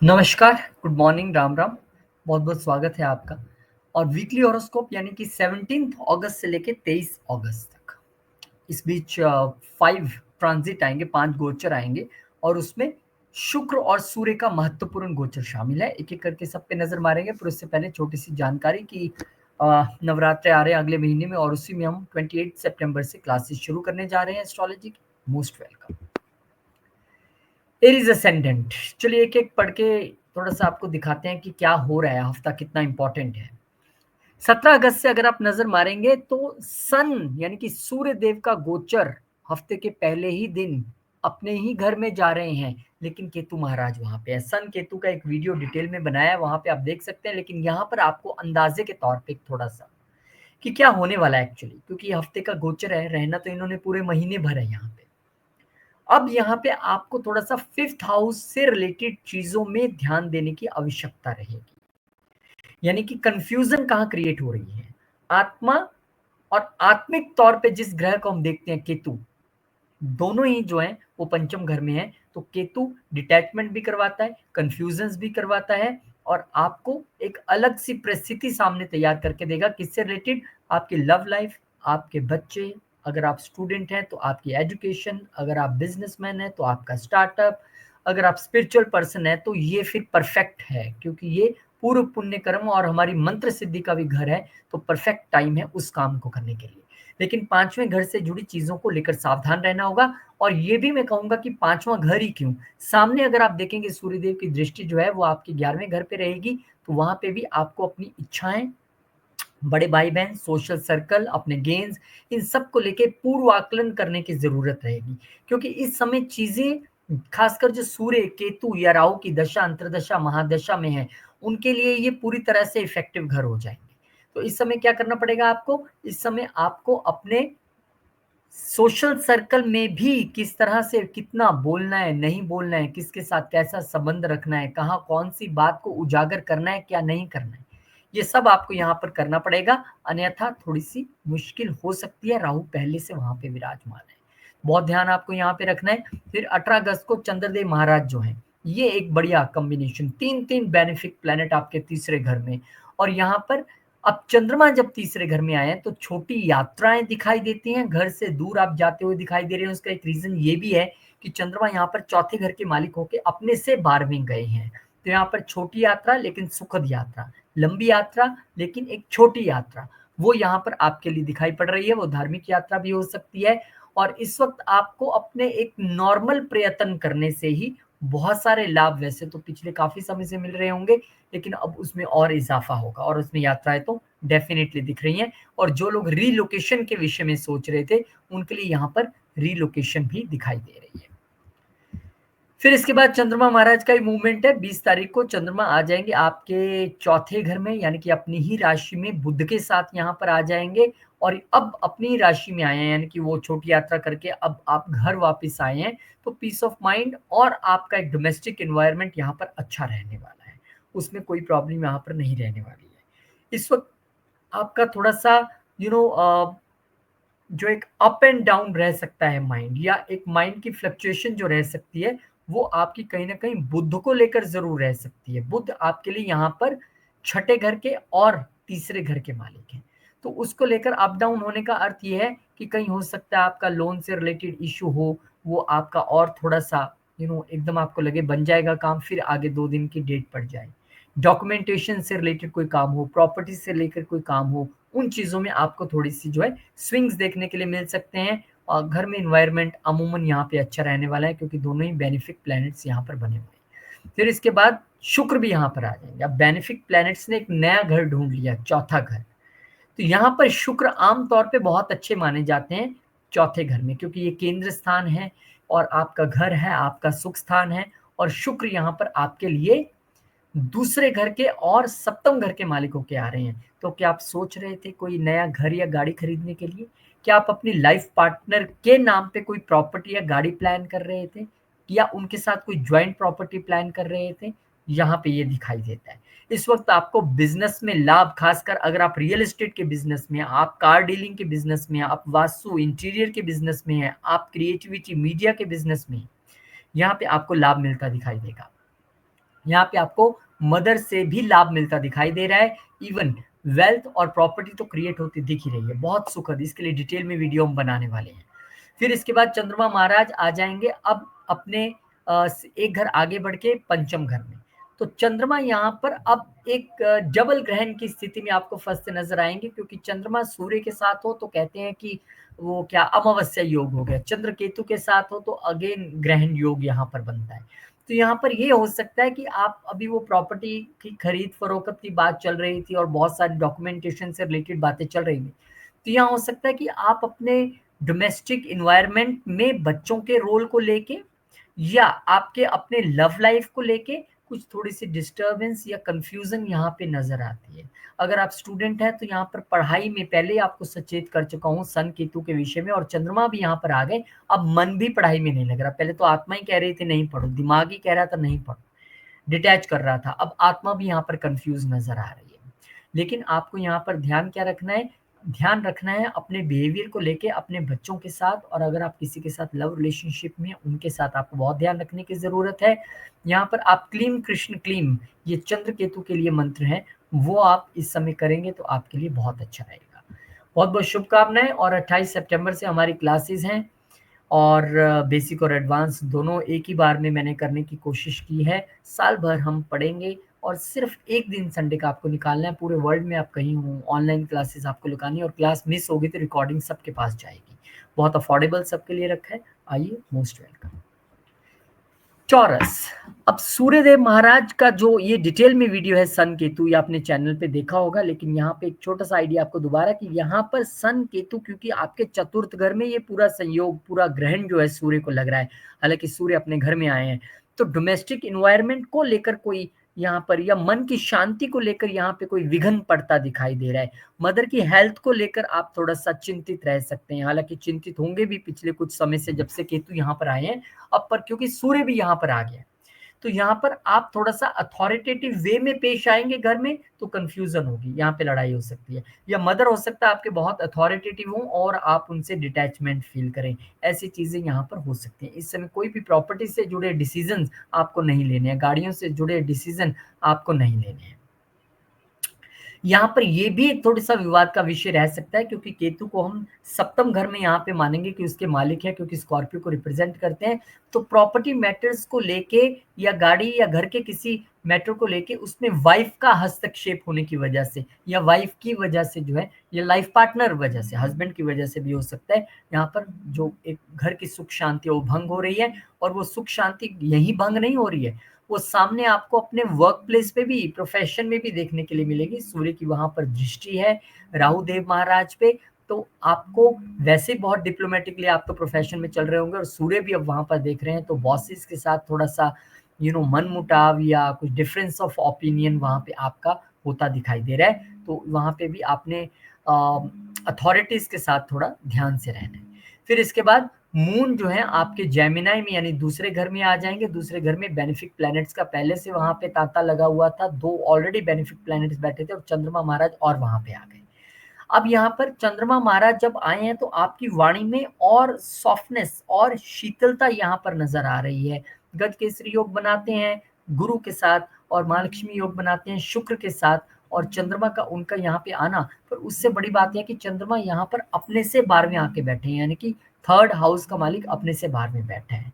नमस्कार, good morning, Ram Ram. बहुत-बहुत स्वागत है आपका। और वीकली हॉरोस्कोप यानी कि 17 अगस्त से लेके 23 अगस्त तक। इस बीच 5 ट्रांजिट आएँगे, 5 गोचर आएँगे और उसमें शुक्र और सूर्य का महत्वपूर्ण गोचर शामिल है। एक-एक करके सब पे नज़र मारेंगे, पर उससे पहले छोटी-सी जानकारी कि नवरात्रे आ रहे हैं अगले महीने में और उसी में हम 28 सितंबर से क्लासेस शुरू करने जा रहे हैं एस्ट्रोलॉजी की। Most welcome. एरीज असेंडेंट, चलिए एक-एक पढ़ के थोड़ा-सा आपको दिखाते हैं कि क्या हो रहा है, हफ्ता कितना इम्पोर्टेंट है। 17 अगस्त से अगर आप नज़र मारेंगे तो सन यानी कि सूर्य देव का गोचर हफ्ते के पहले ही दिन अपने ही घर में जा रहे हैं, लेकिन केतु महाराज वहाँ पे है। सन केतु का एक वीडियो डिटेल में बनाया है, वहाँ पे आप देख सकते हैं, लेकिन यहाँ पर आपको अंदाजे के तौर पे थोड़ा-सा कि क्या होने वाला है एक्चुअली, क्योंकि ये हफ्ते का गोचर है, रहना तो इन्होंने पूरे महीने भर है यहाँ पे। अब यहाँ पे आपको थोड़ा-सा 5th हाउस से रिलेटेड चीज़ों में ध्यान देने की आवश्यकता रहेगी। यानी कि कन्फ्यूज़न कहाँ क्रिएट हो रही है? आत्मा और आत्मिक तौर पे जिस ग्रह को हम देखते हैं केतु, दोनों ही जो हैं वो पंचम घर में हैं, तो केतु डिटैचमेंट भी करवाता है, कन्फ्यूज़न्स भी करवाता है और आपको एक अलग सी परिस्थिति सामने तैयार करके देगा। किससे रिलेटेड? आपकी लव लाइफ़, आपके बच्चे, अगर आप स्टूडेंट हैं तो आपकी एजुकेशन, अगर आप बिज़नेसमैन हैं तो आपका स्टार्टअप, अगर आप स्पिरिचुअल पर्सन हैं तो ये फिर परफेक्ट है, क्योंकि ये पूर्व पुण्य कर्म और हमारी मंत्र सिद्धि का भी घर है, तो परफेक्ट टाइम है उस काम को करने के लिए। लेकिन 5वें घर से जुड़ी चीज़ों को लेकर सावधान रहना होगा और ये भी मैं कहूँगा कि 5वां घर ही क्यों, सामने अगर आप देखेंगे सूर्यदेव की दृष्टि जो है वो आपके 11वें घर पे रहेगी, तो वहाँ पे भी आपको अपनी इच्छाएँ, बड़े भाई-बहन, सोशल सर्कल, अपने गेन्स, इन सब को लेके पूर्व आकलन करने की ज़रूरत रहेगी। क्योंकि इस समय चीज़ें खासकर जो सूर्य, केतु या राहु की दशा, अंतर्दशा, महादशा में है, उनके लिए ये पूरी तरह से इफ़ेक्टिव घर हो जाएँगे। तो इस समय क्या करना पड़ेगा आपको? इस समय आपको अपने सोशल सर्कल में भी किस तरह से कितना बोलना है, नहीं बोलना है, किसके साथ कैसा संबंध रखना है, कहाँ कौन-सी बात को उजागर करना है, क्या नहीं करना है। ये सब आपको यहाँ पर करना पड़ेगा, अन्यथा थोड़ी-सी मुश्किल हो सकती है, राहु पहले से वहाँ पे विराजमान है। बहुत ध्यान आपको यहाँ पे रखना है। फिर 18 अगस्त को चंद्रदेव महाराज जो हैं, ये एक बढ़िया कॉम्बिनेशन, 3-3 बेनिफिक प्लैनेट आपके तीसरे घर में और यहाँ पर अब चंद्रमा जब तीसरे घर में आए हैं तो छोटी यात्राएं दिखाई देती हैं, घर से दूर आप जाते हुए दिखाई दे रहे हैं। उसका एक रीजन ये भी है कि चंद्रमा यहाँ पर चौथे घर के मालिक होके अपने से 12वें गए हैं, तो यहाँ पर छोटी यात्रा लेकिन सुखद यात्रा, लंबी यात्रा लेकिन एक छोटी यात्रा, वो यहाँ पर आपके लिए दिखाई पड़ रही है। वो धार्मिक यात्रा भी हो सकती है और इस वक्त आपको अपने एक नॉर्मल प्रयत्न करने से ही बहुत सारे लाभ वैसे तो पिछले काफी समय से मिल रहे होंगे, लेकिन अब उसमें और इज़ाफ़ा होगा और उसमें यात्राएँ तो डेफ़िनेटली दिख रही हैं और जो लोग रिलोकेशन के विषय में सोच रहे थे, उनके लिए यहाँ पर रिलोकेशन भी दिखाई दे रही है। फिर इसके बाद चंद्रमा महाराज का ही मूवमेंट है। 20 तारीख को चंद्रमा आ जाएँगे आपके चौथे घर में, यानी कि अपनी ही राशि में बुध के साथ यहाँ पर आ जाएँगे और अब अपनी ही राशि में आए हैं, यानी कि वो छोटी यात्रा करके अब आप घर वापस आए हैं, तो पीस ऑफ माइंड और आपका एक डोमेस्टिक एनवायरनमेंट यहाँ पर अच्छा रहने वाला है। उसमें कोई प्रॉब्लम यहाँ पर नहीं रहने वाली है। इस वक़्त आपका थोड़ा-सा जो एक अप एंड डाउन रह सकता है माइंड, या एक माइंड की फ्लक्चुएशन जो रह सकती है, वो आपकी कहीं न कहीं बुध को लेकर ज़रूर रह सकती है। बुध आपके लिए यहाँ पर छठे घर के और तीसरे घर के मालिक हैं। तो उसको लेकर अप डाउन होने का अर्थ ये है कि कहीं हो सकता है आपका लोन से रिलेटेड इश्यू हो, वो आपका और थोड़ा-सा एकदम आपको लगे बन जाएगा काम, फिर आगे 2 दिन की डेट पड़ जाए। डॉक्यूमेंटेशन से रिलेटेड कोई काम हो, प्रॉपर्टी से लेकर कोई काम हो, उन चीज़ों में आपको थोड़ी-सी जो है स्विंग्स देखने के लिए मिल सकते हैं और घर में एनवायरनमेंट अमूमन यहाँ पे अच्छा रहने वाला है, क्योंकि दोनों ही बेनिफिक प्लैनेट्स यहाँ पर बने हुए हैं। फिर इसके बाद शुक्र भी यहाँ पर आ जाएँगे। अब बेनिफिक प्लैनेट्स ने एक नया घर ढूँढ लिया, चौथा घर। तो यहाँ पर शुक्र आम तौर पे बहुत अच्छे माने जाते हैं चौथे घर में, क्योंकि ये केंद्र स्थान है और आपका घर है, आपका सुख स्थान है और शुक्र यहाँ पर आपके लिए दूसरे घर के और सप्तम घर के मालिक होके आ रहे हैं। तो क्या आप सोच रहे थे कोई नया घर या गाड़ी खरीदने के लिए? क्या आप अपनी लाइफ पार्टनर के नाम पे कोई प्रॉपर्टी या गाड़ी प्लान कर रहे थे? या उनके साथ कोई जॉइंट प्रॉपर्टी प्लान कर रहे थे? यहाँ पे ये दिखाई देता है। इस वक़्त आपको बिज़नेस में लाभ, खासकर अगर आप रियल एस्टेट के बिज़नेस में हैं, आप कार डीलिंग के बिज़नेस में हैं, आप वास्तु इंटीरियर के बिज़नेस में हैं, आप क्रिएटिविटी मीडिया के बिज़नेस में हैं, यहाँ पे आपको लाभ मिलता दिखाई देगा। यहाँ पे आपको मदर से भी लाभ मिलता दिखाई दे रहा है। इवन वेल्थ और प्रॉपर्टी तो क्रिएट होती दिख ही रही है, बहुत सुखद। इसके लिए डिटेल में वीडियो हम बनाने वाले हैं। फिर इसके बाद चंद्रमा महाराज आ जाएंगे अब अपने एक घर आगे बढ़ के पंचम घर में। तो चंद्रमा यहाँ पर अब एक डबल ग्रहण की स्थिति में आपको फंसते नजर आएंगे, क्योंकि चंद्रमा सूर्य के साथ हो तो कहते हैं कि वो क्या अमावस्या योग हो गया, चंद्र केतु के साथ हो तो अगेन ग्रहण योग यहाँ पर बनता है। तो यहाँ पर ये हो सकता है कि आप अभी वो प्रॉपर्टी की खरीद फरोख्त की बात चल रही थी और बहुत सारी डॉक्यूमेंटेशन से रिलेटेड बातें चल रही थी, तो यहाँ हो सकता है कि आप अपने डोमेस्टिक इन्वायरमेंट में बच्चों के रोल को लेके या आपके अपने लव लाइफ को लेके कुछ थोड़ी सी डिस्टरबेंस या कंफ्यूजन यहाँ पे नजर आती है। अगर आप स्टूडेंट हैं तो यहाँ पर पढ़ाई में पहले आपको सचेत कर चुका हूँ सन केतु के विषय में, और चंद्रमा भी यहाँ पर आ गए। अब मन भी पढ़ाई में नहीं लग रहा, पहले तो आत्मा ही कह रही थी नहीं पढ़ो, दिमाग ही कह रहा था नहीं पढ़ो, डिटैच कर रहा था, अब आत्मा भी यहाँ पर कंफ्यूज नजर आ रही है। लेकिन आपको यहाँ पर ध्यान क्या रखना है, ध्यान रखना है अपने बिहेवियर को लेके अपने बच्चों के साथ, और अगर आप किसी के साथ लव रिलेशनशिप में उनके साथ आपको बहुत ध्यान रखने की जरूरत है। यहाँ पर आप क्लीम कृष्ण क्लीम, ये चंद्र केतु के लिए मंत्र है, वो आप इस समय करेंगे तो आपके लिए बहुत अच्छा रहेगा। बहुत बहुत शुभकामनाएं। और 28 सितंबर से हमारी क्लासेस हैं, और बेसिक और एडवांस दोनों एक ही बार में मैंने करने की कोशिश की है। साल भर हम पढ़ेंगे और सिर्फ एक दिन संडे का आपको निकालना है। पूरे वर्ल्ड में आप कहीं हो, ऑनलाइन क्लासेस आपको लगानी है, और क्लास मिस होगी तो रिकॉर्डिंग सबके पास जाएगी। बहुत अफोर्डेबल सबके लिए रखा है। आइए, मोस्ट वेलकम। चौरस, अब सूर्यदेव महाराज का जो ये डिटेल में वीडियो है सन केतु, ये आपने चैनल पे देखा होगा, लेकिन यहाँ पे एक छोटा सा आइडिया आपको दोबारा कि यहाँ पर सन केतु, क्योंकि आपके चतुर्थ घर में ये पूरा संयोग, पूरा ग्रहण जो है सूर्य को लग रहा है, हालांकि सूर्य अपने घर में आए हैं, तो डोमेस्टिक इन्वायरमेंट को लेकर कोई यहाँ पर या मन की शांति को लेकर यहाँ पे कोई विघन पड़ता दिखाई दे रहा है। मदर की हेल्थ को लेकर आप थोड़ा सा चिंतित रह सकते हैं, हालांकि चिंतित होंगे भी पिछले कुछ समय से जब से केतु यहाँ पर आए हैं। अब पर क्योंकि सूर्य भी यहाँ पर आ गया, तो यहाँ पर आप थोड़ा सा अथॉरिटेटिव वे में पेश आएंगे घर में तो कंफ्यूजन होगी, यहाँ पे लड़ाई हो सकती है, या मदर हो सकता है आपके बहुत अथॉरिटेटिव हो और आप उनसे डिटैचमेंट फील करें, ऐसी चीजें यहाँ पर हो सकती हैं। इस समय कोई भी प्रॉपर्टी से जुड़े डिसीजन आपको नहीं लेने हैं, गाड़ियों से जुड़े डिसीजन आपको नहीं लेने हैं। यहाँ पर ये भी एक थोड़ा सा विवाद का विषय रह सकता है, क्योंकि केतु को हम सप्तम घर में यहाँ पे मानेंगे कि उसके मालिक है, क्योंकि स्कॉर्पियो को रिप्रेजेंट करते हैं। तो प्रॉपर्टी मैटर्स को लेके या गाड़ी या घर के किसी मैटर को लेके उसमें वाइफ का हस्तक्षेप होने की वजह से या वाइफ की वजह से जो है, या लाइफ पार्टनर वजह से, हस्बैंड की वजह से भी हो सकता है। यहाँ पर जो एक घर की सुख शांति वो भंग हो रही है, और वो सुख शांति यही भंग नहीं हो रही है, वो सामने आपको अपने वर्क प्लेस पे भी, प्रोफेशन में भी देखने के लिए मिलेगी। सूर्य की वहां पर दृष्टि है राहु देव महाराज पे, तो आपको वैसे बहुत डिप्लोमेटिकली आप तो प्रोफेशन में चल रहे होंगे, और सूर्य भी अब वहां पर देख रहे हैं, तो बॉसेस के साथ थोड़ा सा मन मुटाव या कुछ डिफरेंस ऑफ ओपिनियन वहां पे आपका होता दिखाई दे रहा है। तो वहां पे भी आपने अथॉरिटीज के साथ थोड़ा ध्यान से रहना है। फिर इसके बाद मून जो है आपके जेमिनाई में, यानी दूसरे घर में आ जाएंगे। दूसरे घर में बेनिफिक प्लैनेट्स का पहले से वहां पे तांता लगा हुआ था, 2 ऑलरेडी बेनिफिक प्लैनेट्स बैठे थे, और चंद्रमा महाराज और वहां पे आ गए। अब यहाँ पर चंद्रमा महाराज जब आए हैं तो आपकी वाणी में और सॉफ्टनेस और शीतलता यहाँ पर नजर आ रही है। गज केसरी योग बनाते हैं गुरु के साथ, और महालक्ष्मी योग बनाते हैं शुक्र के साथ, और चंद्रमा का उनका यहाँ पे आना, पर उससे बड़ी बात यह कि चंद्रमा यहाँ पर अपने से 12वें आके बैठे हैं, यानी कि थर्ड हाउस का मालिक अपने से 12वें बैठे हैं।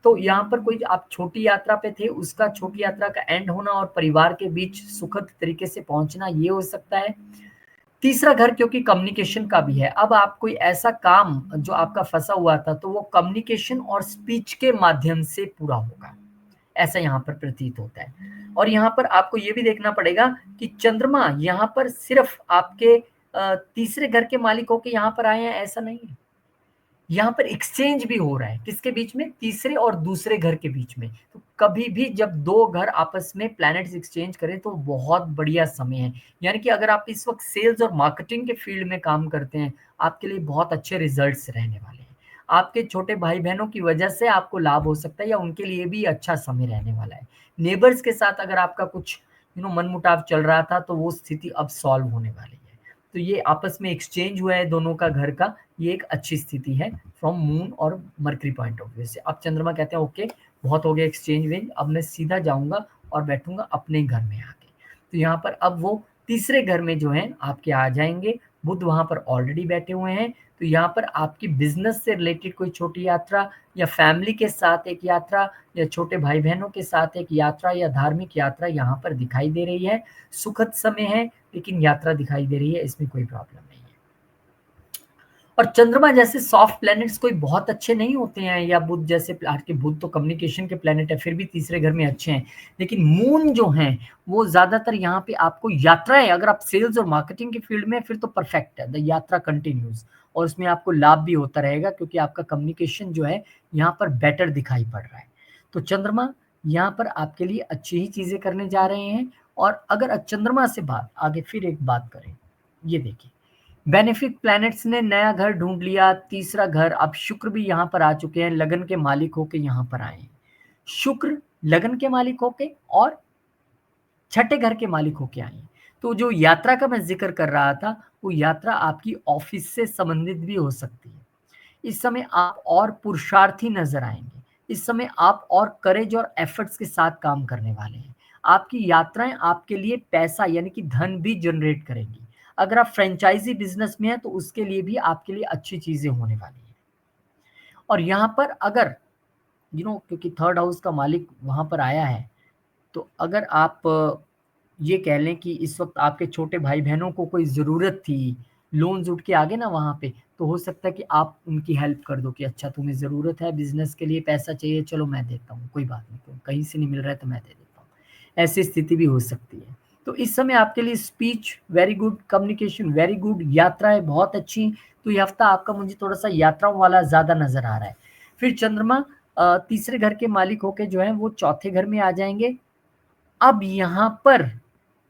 तो यहाँ पर कोई आप छोटी यात्रा पे थे, उसका छोटी यात्रा का एंड होना और परिवार के बीच सुखद तरीके से पहुंचना, ये हो सकता है। तीसरा घर क्योंकि कम्युनिकेशन का भी है, अब आप कोई ऐसा काम जो आपका फंसा हुआ था तो वो कम्युनिकेशन और स्पीच के माध्यम से पूरा होगा, ऐसा यहाँ पर प्रतीत होता है। और यहाँ पर आपको ये भी देखना पड़ेगा कि चंद्रमा यहाँ पर सिर्फ आपके तीसरे घर के मालिक होके यहाँ पर आए हैं ऐसा नहीं है, यहाँ पर एक्सचेंज भी हो रहा है। किसके बीच में? तीसरे और दूसरे घर के बीच में। तो कभी भी जब 2 घर आपस में प्लैनेट्स एक्सचेंज करें तो बहुत बढ़िया समय है, यानी कि अगर आप इस वक्त सेल्स और मार्केटिंग के फील्ड में काम करते हैं, आपके लिए बहुत अच्छे रिजल्ट्स रहने वाले हैं। आपके छोटे भाई बहनों की वजह से आपको लाभ हो सकता है, या उनके लिए भी अच्छा समय रहने वाला है। नेबर्स के साथ अगर आपका कुछ मनमुटाव चल रहा था तो वो स्थिति अब सॉल्व होने वाली है। तो ये आपस में एक्सचेंज हुआ है दोनों का घर का, ये एक अच्छी स्थिति है फ्रॉम मून और मर्करी पॉइंट ऑफ व्यू से। अब चंद्रमा कहते हैं ओके, बहुत हो गया एक्सचेंज वेंज, अब मैं सीधा जाऊंगा और बैठूंगा अपने घर में आके। तो यहाँ पर अब वो तीसरे घर में जो है आपके आ जाएंगे। बुध वहां पर ऑलरेडी बैठे हुए हैं, तो यहाँ पर आपकी बिजनेस से रिलेटेड कोई छोटी यात्रा, या फैमिली के साथ एक यात्रा, या छोटे भाई बहनों के साथ एक यात्रा, या धार्मिक यात्रा यहाँ पर दिखाई दे रही है। सुखद समय है, लेकिन यात्रा दिखाई दे रही है, इसमें कोई प्रॉब्लम नहीं है। और चंद्रमा जैसे सॉफ्ट प्लैनेट्स कोई बहुत अच्छे नहीं होते हैं, या बुध जैसे के बुध तो कम्युनिकेशन के प्लैनेट है, फिर भी तीसरे घर में अच्छे हैं। लेकिन मून जो है वो ज्यादातर यहाँ पे आपको यात्राएं, अगर आप सेल्स और मार्केटिंग के फील्ड में, फिर तो परफेक्ट है, द यात्रा कंटिन्यूज, और उसमें आपको लाभ भी होता रहेगा, क्योंकि आपका कम्युनिकेशन जो है यहाँ पर बेटर दिखाई पड़ रहा है। तो चंद्रमा यहाँ पर आपके लिए अच्छी ही चीजें करने जा रहे हैं। और अगर चंद्रमा से बात आगे फिर एक बात करें, ये देखिए, बेनिफिक प्लैनेट्स ने नया घर ढूंढ लिया, तीसरा घर। अब शुक्र भी यहाँ पर आ चुके हैं, लगन के मालिक होके यहाँ पर आए हैं। शुक्र लगन के मालिक होके और छठे घर के मालिक होके आए हैं। तो जो यात्रा का मैं जिक्र कर रहा था, वो यात्रा आपकी ऑफिस से संबंधित भी हो सकती है। इस समय आप और पुरुषार्थी नजर आएंगे। इस समय आप और करेज और एफर्ट्स के साथ काम करने वाले हैं। आपकी यात्राएं आपके लिए पैसा यानी कि धन भी जनरेट करेंगी। अगर आप फ्रेंचाइजी बिजनेस में हैं तो उसके लिए भी आपके लिए अच्छी चीजें होने वाली हैं। और यहाँ पर अगर क्योंकि थर्ड हाउस का मालिक वहां पर आया है, तो अगर आप ये कह लें कि इस वक्त आपके छोटे भाई बहनों को कोई ज़रूरत थी, लोन्स उठ के आ गए ना वहाँ पे, तो हो सकता है कि आप उनकी हेल्प कर दो कि अच्छा तुम्हें ज़रूरत है, बिजनेस के लिए पैसा चाहिए, चलो मैं देता हूँ, कोई बात नहीं, तो कहीं से नहीं मिल रहा है तो मैं दे देता हूँ। ऐसी स्थिति भी हो सकती है। तो इस समय आपके लिए speech very good, communication very good, यात्राएं बहुत अच्छी। तो ये हफ्ता आपका मुझे थोड़ा सा यात्राओं वाला ज़्यादा नजर आ रहा है। फिर चंद्रमा तीसरे घर के मालिक होके जो है वो चौथे घर में आ जाएंगे। अब यहाँ पर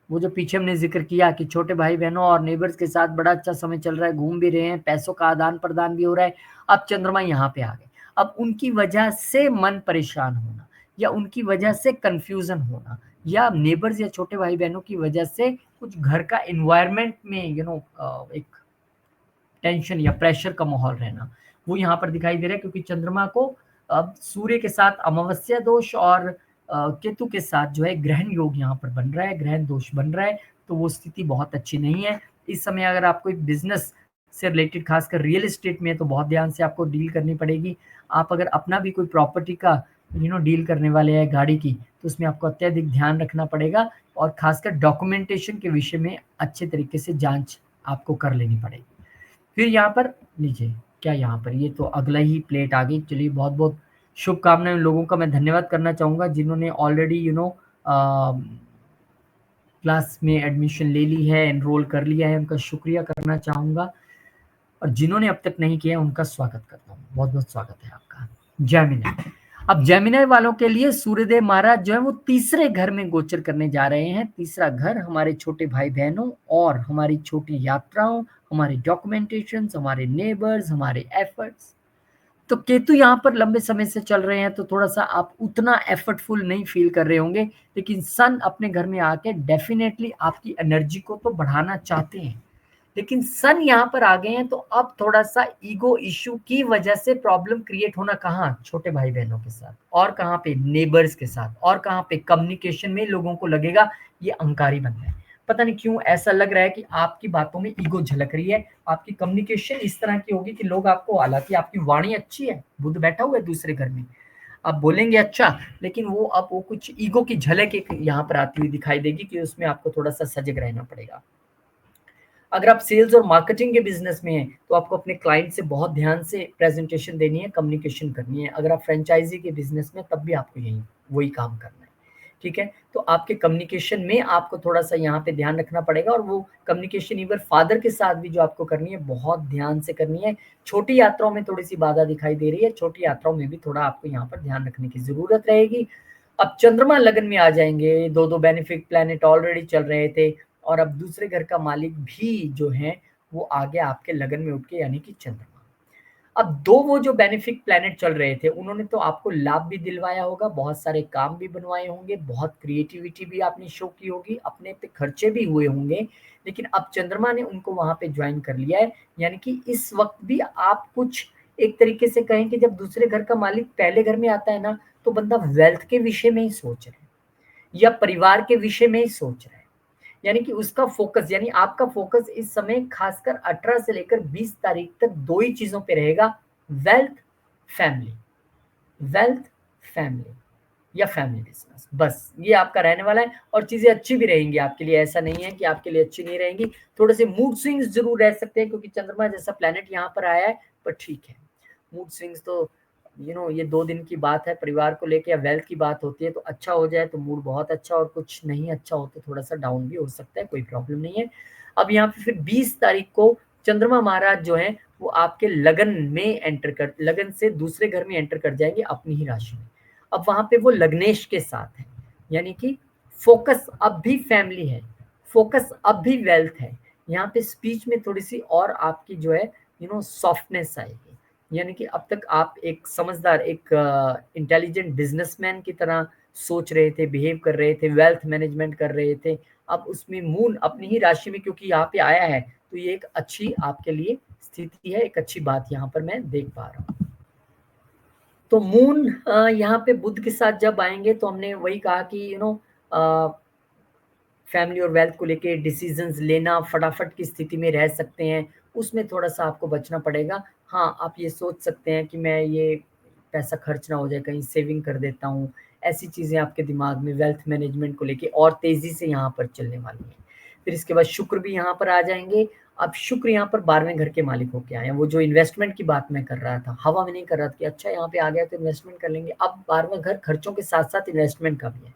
वो जो पीछे हमने जिक्र किया कि छोटे भाई बहनों और नेबर्स के साथ बड़ा अच्छा समय चल रहा है, घूम भी रहे हैं, पैसों का आदान प्रदान भी हो रहा है। अब चंद्रमा यहाँ पे आ गए। अब उनकी वजह से मन परेशान होना, या उनकी वजह से कंफ्यूजन होना, या नेबर्स या छोटे भाई बहनों की वजह से कुछ घर का एनवायरनमेंट में एक टेंशन या प्रेशर का माहौल रहना, वो यहाँ पर दिखाई दे रहा है। क्योंकि चंद्रमा को अब सूर्य के साथ अमावस्या दोष और केतु के साथ जो है ग्रहण योग यहाँ पर बन रहा है, ग्रहण दोष बन रहा है। तो वो स्थिति बहुत अच्छी नहीं है इस समय। अगर आप कोई बिजनेस से रिलेटेड, खासकर रियल एस्टेट में, तो बहुत ध्यान से आपको डील करनी पड़ेगी। आप अगर अपना भी कोई प्रॉपर्टी का डील करने वाले हैं, गाड़ी की, तो उसमें आपको अत्यधिक ध्यान रखना पड़ेगा। और खासकर डॉक्यूमेंटेशन के विषय में अच्छे तरीके से जांच आपको कर लेनी पड़ेगी। फिर यहाँ पर लीजिए, क्या यहाँ पर ये तो अगला ही प्लेट आ गई। चलिए, बहुत बहुत शुभकामनाएं उन लोगों का मैं धन्यवाद करना चाहूँगा जिन्होंने ऑलरेडी क्लास में एडमिशन ले ली है, एनरोल कर लिया है, उनका शुक्रिया करना चाहूँगा। और जिन्होंने अब तक नहीं किया उनका स्वागत करता हूँ, बहुत बहुत स्वागत है आपका। जेमिनी, अब जेमिनी वालों के लिए सूर्यदेव महाराज जो है वो तीसरे घर में गोचर करने जा रहे हैं। तीसरा घर हमारे छोटे भाई बहनों और हमारी छोटी यात्राओं, हमारे डॉक्यूमेंटेशन, हमारे नेबर्स, हमारे एफर्ट्स। तो केतु यहाँ पर लंबे समय से चल रहे हैं, तो थोड़ा सा आप उतना एफर्टफुल नहीं फील कर रहे होंगे। लेकिन सन अपने घर में आके डेफिनेटली आपकी एनर्जी को तो बढ़ाना चाहते हैं। लेकिन सन यहाँ पर आ गए हैं, तो अब थोड़ा सा ईगो इश्यू की वजह से प्रॉब्लम क्रिएट होना, कहाँ? छोटे भाई बहनों के साथ, और कहाँ पे? नेबर्स के साथ, और कहाँ पे? कम्युनिकेशन में लोगों को लगेगा ये अहंकारी बन गए। पता नहीं क्यों ऐसा लग रहा है कि आपकी बातों में ईगो झलक रही है। आपकी कम्युनिकेशन इस तरह की होगी कि लोग आपको, हालांकि आपकी वाणी अच्छी है, बुध बैठा हुआ है दूसरे घर में, आप बोलेंगे अच्छा, लेकिन वो अब वो कुछ ईगो की झलक एक यहाँ पर आती हुई दिखाई देगी कि उसमें आपको थोड़ा सा सजग रहना पड़ेगा। अगर आप सेल्स और मार्केटिंग के बिजनेस में हैं तो आपको अपने क्लाइंट से बहुत ध्यान से प्रेजेंटेशन देनी है, कम्युनिकेशन करनी है। अगर आप फ्रेंचाइजी के बिजनेस में, तब भी आपको यही वही काम करना है। ठीक है, तो आपके कम्युनिकेशन में आपको थोड़ा सा यहाँ पे ध्यान रखना पड़ेगा। और वो कम्युनिकेशन इवन फादर के साथ भी जो आपको करनी है, बहुत ध्यान से करनी है। छोटी यात्राओं में थोड़ी सी बाधा दिखाई दे रही है, छोटी यात्राओं में भी थोड़ा आपको यहाँ पर ध्यान रखने की जरूरत रहेगी। अब चंद्रमा लगन में आ जाएंगे, दो दो बेनिफिक प्लैनेट ऑलरेडी चल रहे थे, और अब दूसरे घर का मालिक भी जो है वो आ गया आपके लगन में उठ के, यानी कि चंद्रमा। अब दो वो जो बेनिफिक प्लैनेट चल रहे थे, उन्होंने तो आपको लाभ भी दिलवाया होगा, बहुत सारे काम भी बनवाए होंगे, बहुत क्रिएटिविटी भी आपने शो की होगी, अपने पे खर्चे भी हुए होंगे। लेकिन अब चंद्रमा ने उनको वहां पे ज्वाइन कर लिया है। यानी कि इस वक्त भी आप कुछ एक तरीके से कहें कि जब दूसरे घर का मालिक पहले घर में आता है ना, तो बंदा वेल्थ के विषय में ही सोच रहे हैं। या परिवार के विषय में ही सोच रहा है। यानी कि उसका फोकस, यानी आपका फोकस इस समय खासकर 18 से लेकर 20 तारीख तक दो ही चीजों पे रहेगा, वेल्थ, फैमिली, वेल्थ, फैमिली या फैमिली बिजनेस, बस ये आपका रहने वाला है। और चीजें अच्छी भी रहेंगी आपके लिए, ऐसा नहीं है कि आपके लिए अच्छी नहीं रहेंगी। थोड़े से मूड स्विंग्स जरूर रह सकते हैं क्योंकि चंद्रमा जैसा प्लेनेट यहाँ पर आया है, पर ठीक है। मूड स्विंग्स तो ये 2 दिन की बात है। परिवार को लेके या वेल्थ की बात होती है तो अच्छा हो जाए तो मूड बहुत अच्छा, और कुछ नहीं अच्छा हो तो थोड़ा सा डाउन भी हो सकता है, कोई प्रॉब्लम नहीं है। अब यहाँ पे फिर 20 तारीख को चंद्रमा महाराज जो है वो आपके लगन में एंटर कर, लगन से दूसरे घर में एंटर कर जाएंगे अपनी ही राशि में। अब वहां पे वो लग्नेश के साथ है, यानी कि फोकस अब भी फैमिली है, फोकस अब भी वेल्थ है। यहाँ पे स्पीच में थोड़ी सी और आपकी जो है सॉफ्टनेस आएगी, यानी कि अब तक आप एक समझदार, एक इंटेलिजेंट बिजनेसमैन की तरह सोच रहे थे, बिहेव कर रहे थे, वेल्थ मैनेजमेंट कर रहे थे। अब उसमें मून अपनी ही राशि में क्योंकि यहाँ पे आया है तो ये एक अच्छी आपके लिए स्थिति है, एक अच्छी बात यहाँ पर मैं देख पा रहा हूँ। तो मून यहाँ पे बुध के साथ जब आएंगे तो हमने वही कहा कि फैमिली और वेल्थ को लेके डिसीजंस लेना फटाफट की स्थिति में रह सकते हैं, उसमें थोड़ा सा आपको बचना पड़ेगा। हाँ, आप ये सोच सकते हैं कि मैं ये पैसा खर्च ना हो जाए, कहीं सेविंग कर देता हूँ, ऐसी चीज़ें आपके दिमाग में वेल्थ मैनेजमेंट को लेके और तेज़ी से यहाँ पर चलने वाली हैं। फिर इसके बाद शुक्र भी यहाँ पर आ जाएंगे। अब शुक्र यहाँ पर 12वें घर के मालिक होके आए हैं। वो जो इन्वेस्टमेंट की बात मैं कर रहा था, हवा में नहीं कर रहा था कि अच्छा यहाँ पे आ गया तो इन्वेस्टमेंट कर लेंगे, अब 12वां घर खर्चों के साथ साथ इन्वेस्टमेंट का भी है।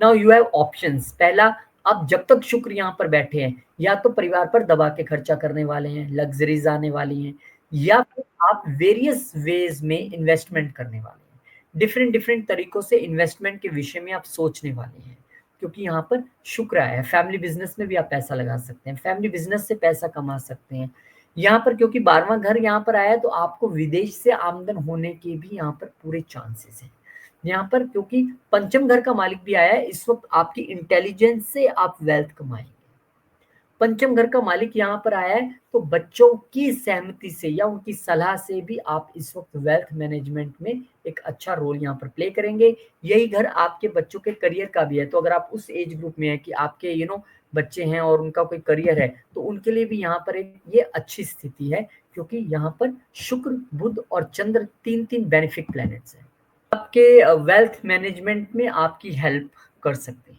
Now you have options. पहला, अब जब तक शुक्र यहाँ पर बैठे हैं या तो परिवार पर दबा के खर्चा करने वाले हैं, लग्जरीज आने वाली हैं, या फिर आप वेरियस वेज में इन्वेस्टमेंट करने वाले हैं, डिफरेंट डिफरेंट तरीकों से इन्वेस्टमेंट के विषय में आप सोचने वाले हैं। क्योंकि यहाँ पर शुक्र आया है, फैमिली बिजनेस में भी आप पैसा लगा सकते हैं, फैमिली बिजनेस से पैसा कमा सकते हैं। यहाँ पर क्योंकि 12वां घर यहाँ पर आया है तो आपको विदेश से आमदन होने के भी यहाँ पर पूरे चांसेस हैं। यहाँ पर क्योंकि पंचम घर का मालिक भी आया है, इस वक्त आपकी इंटेलिजेंस से आप वेल्थ कमाएंगे। पंचम घर का मालिक यहाँ पर आया है तो बच्चों की सहमति से या उनकी सलाह से भी आप इस वक्त वेल्थ मैनेजमेंट में एक अच्छा रोल यहाँ पर प्ले करेंगे। यही घर आपके बच्चों के करियर का भी है, तो अगर आप उस एज ग्रुप में है कि आपके बच्चे हैं और उनका कोई करियर है तो उनके लिए भी यहाँ पर एक ये अच्छी स्थिति है, क्योंकि यहाँ पर शुक्र, बुध और चंद्र तीन तीन बेनिफिट प्लैनेट्स हैं, आपके वेल्थ मैनेजमेंट में आपकी हेल्प कर सकते हैं।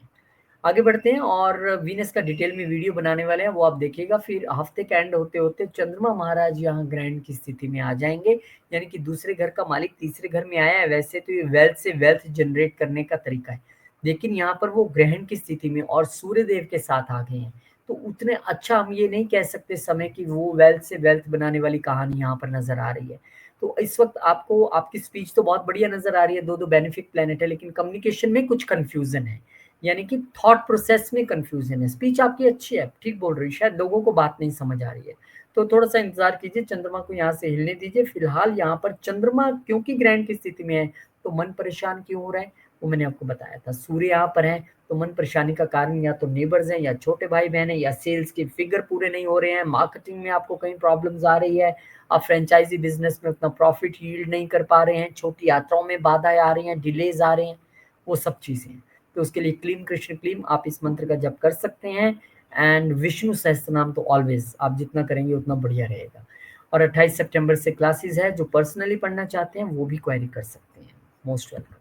आगे बढ़ते हैं और वीनस का डिटेल में वीडियो बनाने वाले हैं, वो आप देखिएगा। फिर हफ्ते का एंड होते होते चंद्रमा महाराज यहाँ ग्रैंड की स्थिति में आ जाएंगे, यानी कि दूसरे घर का मालिक तीसरे घर में आया है। वैसे तो ये वेल्थ से वेल्थ जनरेट करने का तरीका है, लेकिन यहाँ पर वो ग्रहण की स्थिति में और सूर्य देव के साथ आ गए हैं, तो उतने अच्छा हम ये नहीं कह सकते समय कि वो वेल्थ से वेल्थ बनाने वाली कहानी यहाँ पर नजर आ रही है। तो इस वक्त आपको आपकी स्पीच तो बहुत बढ़िया नजर आ रही है, दो दो बेनिफिट प्लेनेट है, लेकिन कम्युनिकेशन में कुछ कंफ्यूजन है, यानी कि थॉट प्रोसेस में कंफ्यूजन है। स्पीच आपकी अच्छी है, ठीक बोल रही है, शायद लोगों को बात नहीं समझ आ रही है, तो थोड़ा सा इंतजार कीजिए, चंद्रमा को यहाँ से हिलने दीजिए। फिलहाल यहाँ पर चंद्रमा क्योंकि ग्रहण की स्थिति में है तो मन परेशान क्यों हो रहा है वो मैंने आपको बताया था। सूर्य यहाँ पर है तो मन परेशानी का कारण या तो नेबर्स हैं या छोटे भाई बहन है या सेल्स के फिगर पूरे नहीं हो रहे हैं, मार्केटिंग में आपको कहीं प्रॉब्लम्स आ रही है, आप फ्रेंचाइजी बिजनेस में उतना प्रॉफिट यील्ड नहीं कर पा रहे हैं, छोटी यात्राओं में बाधाएं आ रही हैं, डिलेज आ रहे हैं, वो सब चीजें हैं। तो उसके लिए क्लीम कृष्ण क्लीम आप इस मंत्र का जप कर सकते हैं। एंड विष्णु सहस्त्र नाम तो ऑलवेज आप जितना करेंगे उतना बढ़िया रहेगा। और 28 सितंबर से क्लासेस है, जो पर्सनली पढ़ना चाहते हैं वो भी क्वेरी कर सकते हैं, मोस्ट वेलकम।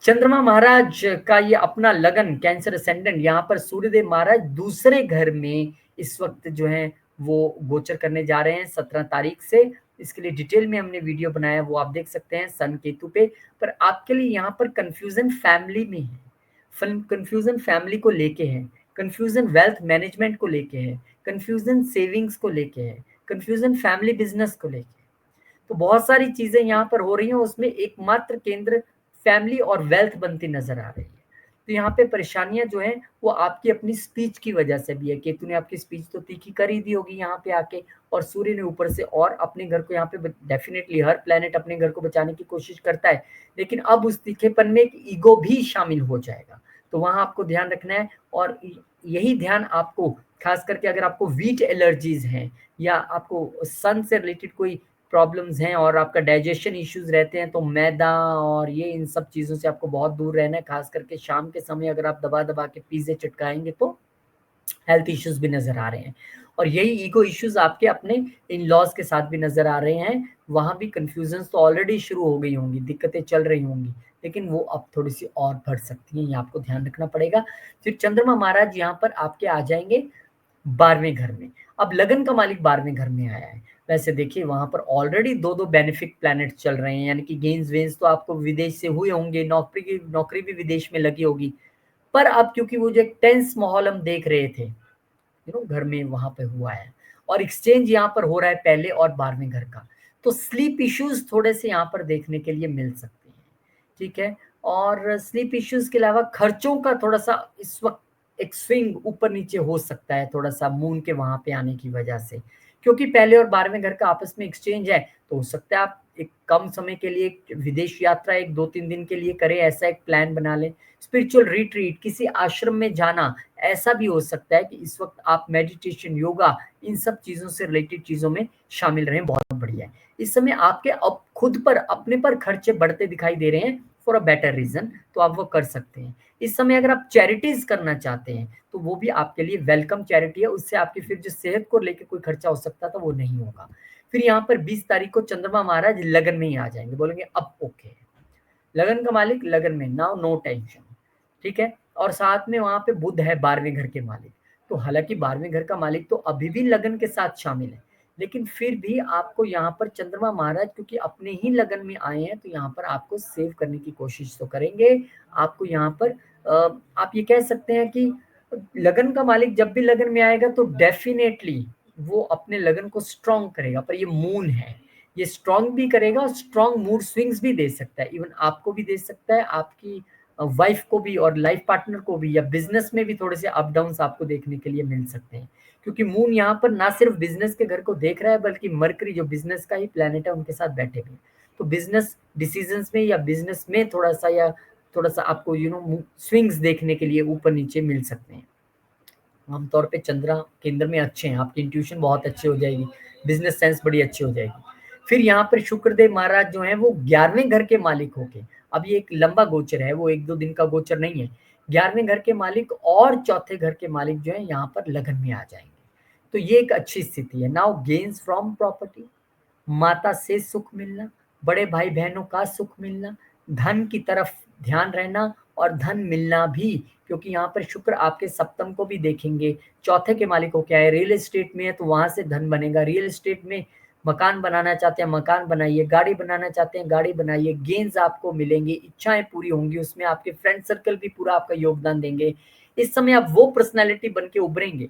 चंद्रमा महाराज का ये अपना लगन कैंसर असेंडेंट, यहाँ पर सूर्यदेव महाराज दूसरे घर में इस वक्त जो है वो गोचर करने जा रहे हैं 17 तारीख से। इसके लिए डिटेल में हमने वीडियो बनाया, वो आप देख सकते हैं सन केतु पे। पर आपके लिए यहाँ पर कंफ्यूजन फैमिली में है, कंफ्यूजन फैमिली को लेके है, कंफ्यूजन वेल्थ मैनेजमेंट को लेके है, कंफ्यूजन सेविंग्स को लेके है, कंफ्यूजन फैमिली बिजनेस को लेके है। तो बहुत सारी चीजें यहाँ पर हो रही हैं, उसमें एकमात्र केंद्र फैमिली और वेल्थ बनती नजर आ रही है। तो यहाँ पे परेशानियां जो है वो आपकी अपनी स्पीच की वजह से भी है। केतु ने आपकी स्पीच तो तीखी कर ही दी होगी यहाँ पे आके, और सूर्य ने ऊपर से और अपने घर को यहाँ पे डेफिनेटली हर प्लेनेट अपने घर को बचाने की कोशिश करता है, लेकिन अब उस तीखेपन में एक ईगो भी शामिल हो जाएगा, तो वहां आपको ध्यान रखना है। और यही ध्यान आपको खास करके अगर आपको वीट एलर्जीज हैं या आपको सन से रिलेटेड कोई प्रॉब्लम्स हैं और आपका डाइजेशन इश्यूज रहते हैं तो मैदा और ये इन सब चीज़ों से आपको बहुत दूर रहना है। खास करके शाम के समय अगर आप दबा दबा के पिज़्ज़े चटकाएंगे तो हेल्थ इश्यूज भी नज़र आ रहे हैं। और यही ईगो इश्यूज आपके अपने इन लॉज के साथ भी नज़र आ रहे हैं। वहाँ भी कन्फ्यूजन तो ऑलरेडी शुरू हो गई होंगी, दिक्कतें चल रही होंगी, लेकिन वो अब थोड़ी सी और बढ़ सकती हैं, ये आपको ध्यान रखना पड़ेगा। फिर चंद्रमा महाराज यहाँ पर आपके आ जाएंगे 12वें घर में। अब लगन का मालिक 12वें घर में आया है। वैसे देखिए वहां पर ऑलरेडी दो दो बेनिफिक प्लैनेट चल रहे हैं, यानी कि गेंस वेंस तो आपको विदेश से हुए होंगे, नौकरी भी विदेश में लगी होगी। पर अब क्योंकि वो जो एक टेंस माहौल हम देख रहे थे घर में, वहां पे हुआ है और एक्सचेंज यहाँ पर हो रहा है पहले और 12वें घर का, तो स्लीप इश्यूज थोड़े से यहाँ पर देखने के लिए मिल सकते हैं। ठीक है। और स्लीप इश्यूज के अलावा खर्चों का थोड़ा सा इस वक्त एक स्विंग ऊपर नीचे हो सकता है, थोड़ा सा मून के वहां पे आने की वजह से, क्योंकि पहले और 12वें घर का आपस में एक्सचेंज है। तो हो सकता है आप एक कम समय के लिए विदेश यात्रा एक 2-3 दिन के लिए करें, ऐसा एक प्लान बना लें। स्पिरिचुअल रिट्रीट, किसी आश्रम में जाना, ऐसा भी हो सकता है कि इस वक्त आप मेडिटेशन, योगा, इन सब चीजों से रिलेटेड चीजों में शामिल रहें, बहुत बढ़िया है। इस समय आपके अब खुद पर अपने पर खर्चे बढ़ते दिखाई दे रहे हैं फॉर अ बेटर रीजन, तो आप वो कर सकते हैं। इस समय अगर आप चैरिटीज करना चाहते हैं तो वो भी आपके लिए वेलकम चैरिटी है, उससे आपकी फिर जो सेहत को लेकर कोई खर्चा हो सकता था वो नहीं होगा। फिर यहाँ पर 20 तारीख को चंद्रमा महाराज लगन में ही आ जाएंगे, बोलेंगे अब ओके, लगन का मालिक लगन में, नाउ नो टेंशन। ठीक है। और साथ में वहां पे बुध है 12वें घर के मालिक। तो हालांकि 12वें घर का मालिक तो अभी भी लगन के साथ शामिल है, लेकिन फिर भी आपको यहाँ पर चंद्रमा महाराज क्योंकि अपने ही लगन में आए हैं तो यहाँ पर आपको सेव करने की कोशिश तो करेंगे। आपको यहाँ पर आप ये कह सकते हैं कि लगन का मालिक जब भी लगन में आएगा तो डेफिनेटली वो अपने लगन को स्ट्रॉन्ग करेगा। पर ये मून है, ये स्ट्रॉन्ग भी करेगा और स्ट्रॉन्ग मूड स्विंग्स भी दे सकता है, इवन आपको भी दे सकता है, आपकी वाइफ को भी और लाइफ पार्टनर को भी, या बिजनेस में भी थोड़े से अप डाउन आपको देखने के लिए मिल सकते हैं। क्योंकि मून यहाँ पर ना सिर्फ बिजनेस के घर को देख रहा है बल्कि मरकरी जो बिजनेस का ही प्लेनेट है उनके साथ बैठे हुए हैं। तो बिजनेस डिसीजंस में या बिजनेस में थोड़ा सा आपको स्विंग्स देखने के लिए ऊपर नीचे मिल सकते हैं। आमतौर पे चंद्रा केंद्र में अच्छे हैं, आपकी इंट्यूशन बहुत अच्छी हो जाएगी, बिजनेस सेंस बड़ी अच्छी हो जाएगी। फिर यहाँ पर शुक्रदेव महाराज जो है वो 11वें घर के मालिक होके, अब ये एक लंबा गोचर है, वो 1-2 दिन का गोचर नहीं है। 11वें घर के मालिक और चौथे घर के मालिक जो है यहाँ पर लगन में आ जाएंगे, तो ये एक अच्छी स्थिति है। नाउ गेन्स फ्रॉम प्रॉपर्टी, माता से सुख मिलना, बड़े भाई बहनों का सुख मिलना, धन की तरफ ध्यान रहना और धन मिलना भी, क्योंकि यहाँ पर शुक्र आपके सप्तम को भी देखेंगे। चौथे के मालिक को क्या है, रियल एस्टेट में है तो वहां से धन बनेगा। रियल एस्टेट में मकान बनाना चाहते हैं मकान बनाइए, गाड़ी बनाना चाहते हैं गाड़ी बनाइए, गेन्स आपको मिलेंगे, इच्छाएं पूरी होंगी, उसमें आपके फ्रेंड सर्कल भी पूरा आपका योगदान देंगे। इस समय आप वो पर्सनैलिटी बन के उभरेंगे।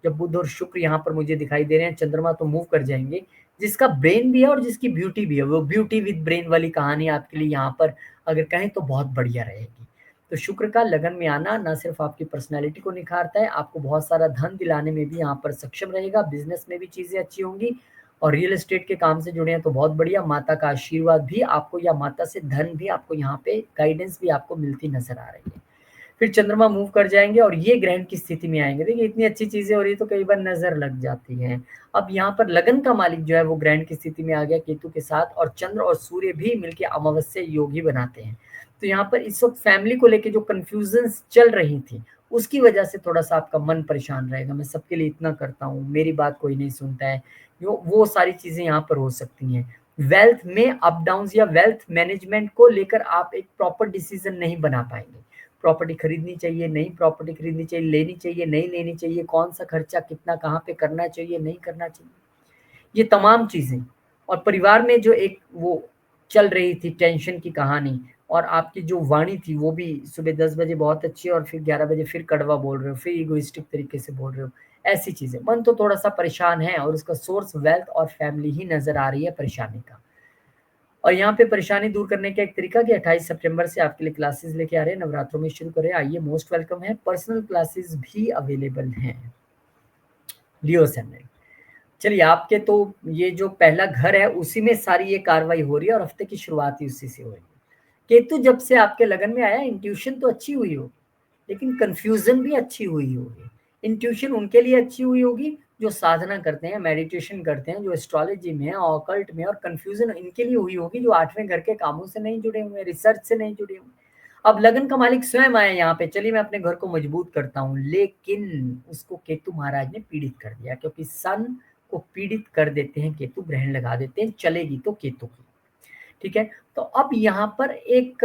जब बुध और शुक्र यहाँ पर मुझे दिखाई दे रहे हैं, चंद्रमा तो मूव कर जाएंगे, जिसका ब्रेन भी है और जिसकी ब्यूटी भी है, वो ब्यूटी विद ब्रेन वाली कहानी आपके लिए यहाँ पर अगर कहें तो बहुत बढ़िया रहेगी। तो शुक्र का लगन में आना ना सिर्फ आपकी पर्सनैलिटी को निखारता है, आपको बहुत सारा धन दिलाने में भी यहाँ पर सक्षम रहेगा, बिजनेस में भी चीजें अच्छी होंगी, और रियल एस्टेट के काम से जुड़े हैं तो बहुत बढ़िया। माता का आशीर्वाद भी आपको, या माता से धन भी आपको, यहाँ पे गाइडेंस भी आपको मिलती नजर आ रही है। फिर चंद्रमा मूव कर जाएंगे और ये ग्रहण की स्थिति में आएंगे। देखिए इतनी अच्छी चीजें हो रही है तो कई बार नजर लग जाती हैं। अब यहाँ पर लगन का मालिक जो है वो ग्रहण की स्थिति में आ गया केतु के साथ, और चंद्र और सूर्य भी मिलकर अमावस्या योग ही बनाते हैं। तो यहाँ पर इस वक्त फैमिली को लेके जो कंफ्यूजन चल रही थी उसकी वजह से थोड़ा सा आपका मन परेशान रहेगा। मैं सबके लिए इतना करता हूँ, मेरी बात कोई नहीं सुनता है, वो सारी चीजें यहाँ पर हो सकती हैं। वेल्थ में अप डाउन या वेल्थ मैनेजमेंट को लेकर आप एक प्रॉपर डिसीजन नहीं बना पाएंगे। प्रॉपर्टी खरीदनी चाहिए, नई प्रॉपर्टी खरीदनी चाहिए, लेनी चाहिए, नहीं लेनी चाहिए, कौन सा खर्चा कितना कहाँ पे करना चाहिए, नहीं करना चाहिए, ये तमाम चीजें। और परिवार में जो एक वो चल रही थी टेंशन की कहानी, और आपकी जो वाणी थी वो भी सुबह 10 बजे बहुत अच्छी है और फिर 11 बजे फिर कड़वा बोल रहे हो, फिर इगोइस्टिक तरीके से बोल रहे हो, ऐसी चीजें, मन तो थोड़ा सा परेशान है और उसका सोर्स वेल्थ और फैमिली ही नजर आ रही है परेशानी का। और यहाँ पे परेशानी दूर करने का एक तरीका कि 28 सितंबर से आपके लिए क्लासेस लेके आ रहे हैं, नवरात्रों में शुरू करें, आइए, मोस्ट वेलकम है, पर्सनल क्लासेस भी अवेलेबल हैं। लियो सैमुअल, चलिए आपके तो ये जो पहला घर है उसी में सारी ये कार्रवाई हो रही है और हफ्ते की शुरुआत ही उसी से हो रही है। केतु जब से आपके लगन में आया, इंट्यूशन तो अच्छी हुई होगी लेकिन कंफ्यूजन भी अच्छी हुई होगी। इंट्यूशन उनके लिए अच्छी हुई होगी जो साधना करते हैं, मेडिटेशन करते हैं, जो एस्ट्रोलॉजी में है, ऑकल्ट में, और कंफ्यूजन इनके लिए हुई होगी जो 8वें घर के कामों से नहीं जुड़े हुए, रिसर्च से नहीं जुड़े हुए। अब लगन का मालिक स्वयं आए यहाँ पे, चलिए मैं अपने घर को मजबूत करता हूँ, लेकिन उसको केतु महाराज ने पीड़ित कर दिया, क्योंकि सन को पीड़ित कर देते हैं केतु, ग्रहण लगा देते हैं, चलेगी तो केतु की। ठीक है, तो अब यहाँ पर एक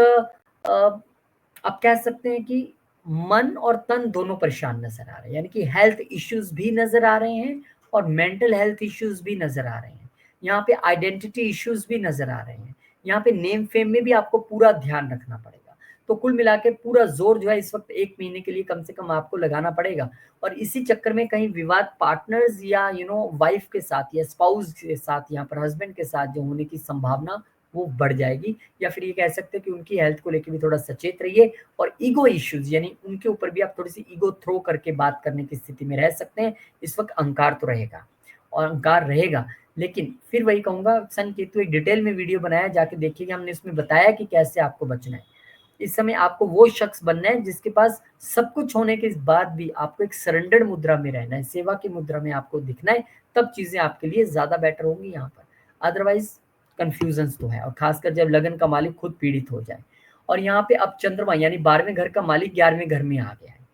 आप कह सकते हैं कि मन और तन दोनों परेशान नजर आ रहे हैं, यानी कि हेल्थ इश्यूज भी नजर आ रहे हैं और मेंटल हेल्थ इश्यूज भी नजर आ रहे हैं। यहाँ पे आइडेंटिटी इश्यूज भी नजर आ रहे हैं। यहाँ पे नेम फेम में भी आपको पूरा ध्यान रखना पड़ेगा। तो कुल मिला के पूरा जोर जो है इस वक्त 1 महीने के लिए कम से कम आपको लगाना पड़ेगा। और इसी चक्कर में कहीं विवाद पार्टनर्स या वाइफ के साथ या स्पाउस के साथ, यहाँ पर हस्बैंड के साथ जो होने की संभावना वो बढ़ जाएगी। या फिर ये कह सकते हैं कि उनकी हेल्थ को लेकर भी थोड़ा सचेत रहिए। और ईगो इश्यूज, यानी उनके ऊपर भी आप थोड़ी सी ईगो थ्रो करके बात करने की स्थिति में रह सकते हैं। इस वक्त अहंकार तो रहेगा और अहंकार रहेगा, लेकिन फिर वही कहूंगा, सन केतु एक डिटेल में वीडियो बनाया, जाके देखिएगा, हमने इसमें बताया कि कैसे आपको बचना है। इस समय आपको वो शख्स बनना है जिसके पास सब कुछ होने के बाद भी आपको एक सरेंडर्ड मुद्रा में रहना है, सेवा की मुद्रा में आपको दिखना है, तब चीजें आपके लिए ज्यादा बेटर होंगी यहाँ पर। अदरवाइज कंफ्यूजन तो है, और खासकर जब लगन का मालिक खुद पीड़ित हो जाए। और यहाँ पे अब चंद्रमा यानी 12वें घर का मालिक 11वें घर में आ गया है।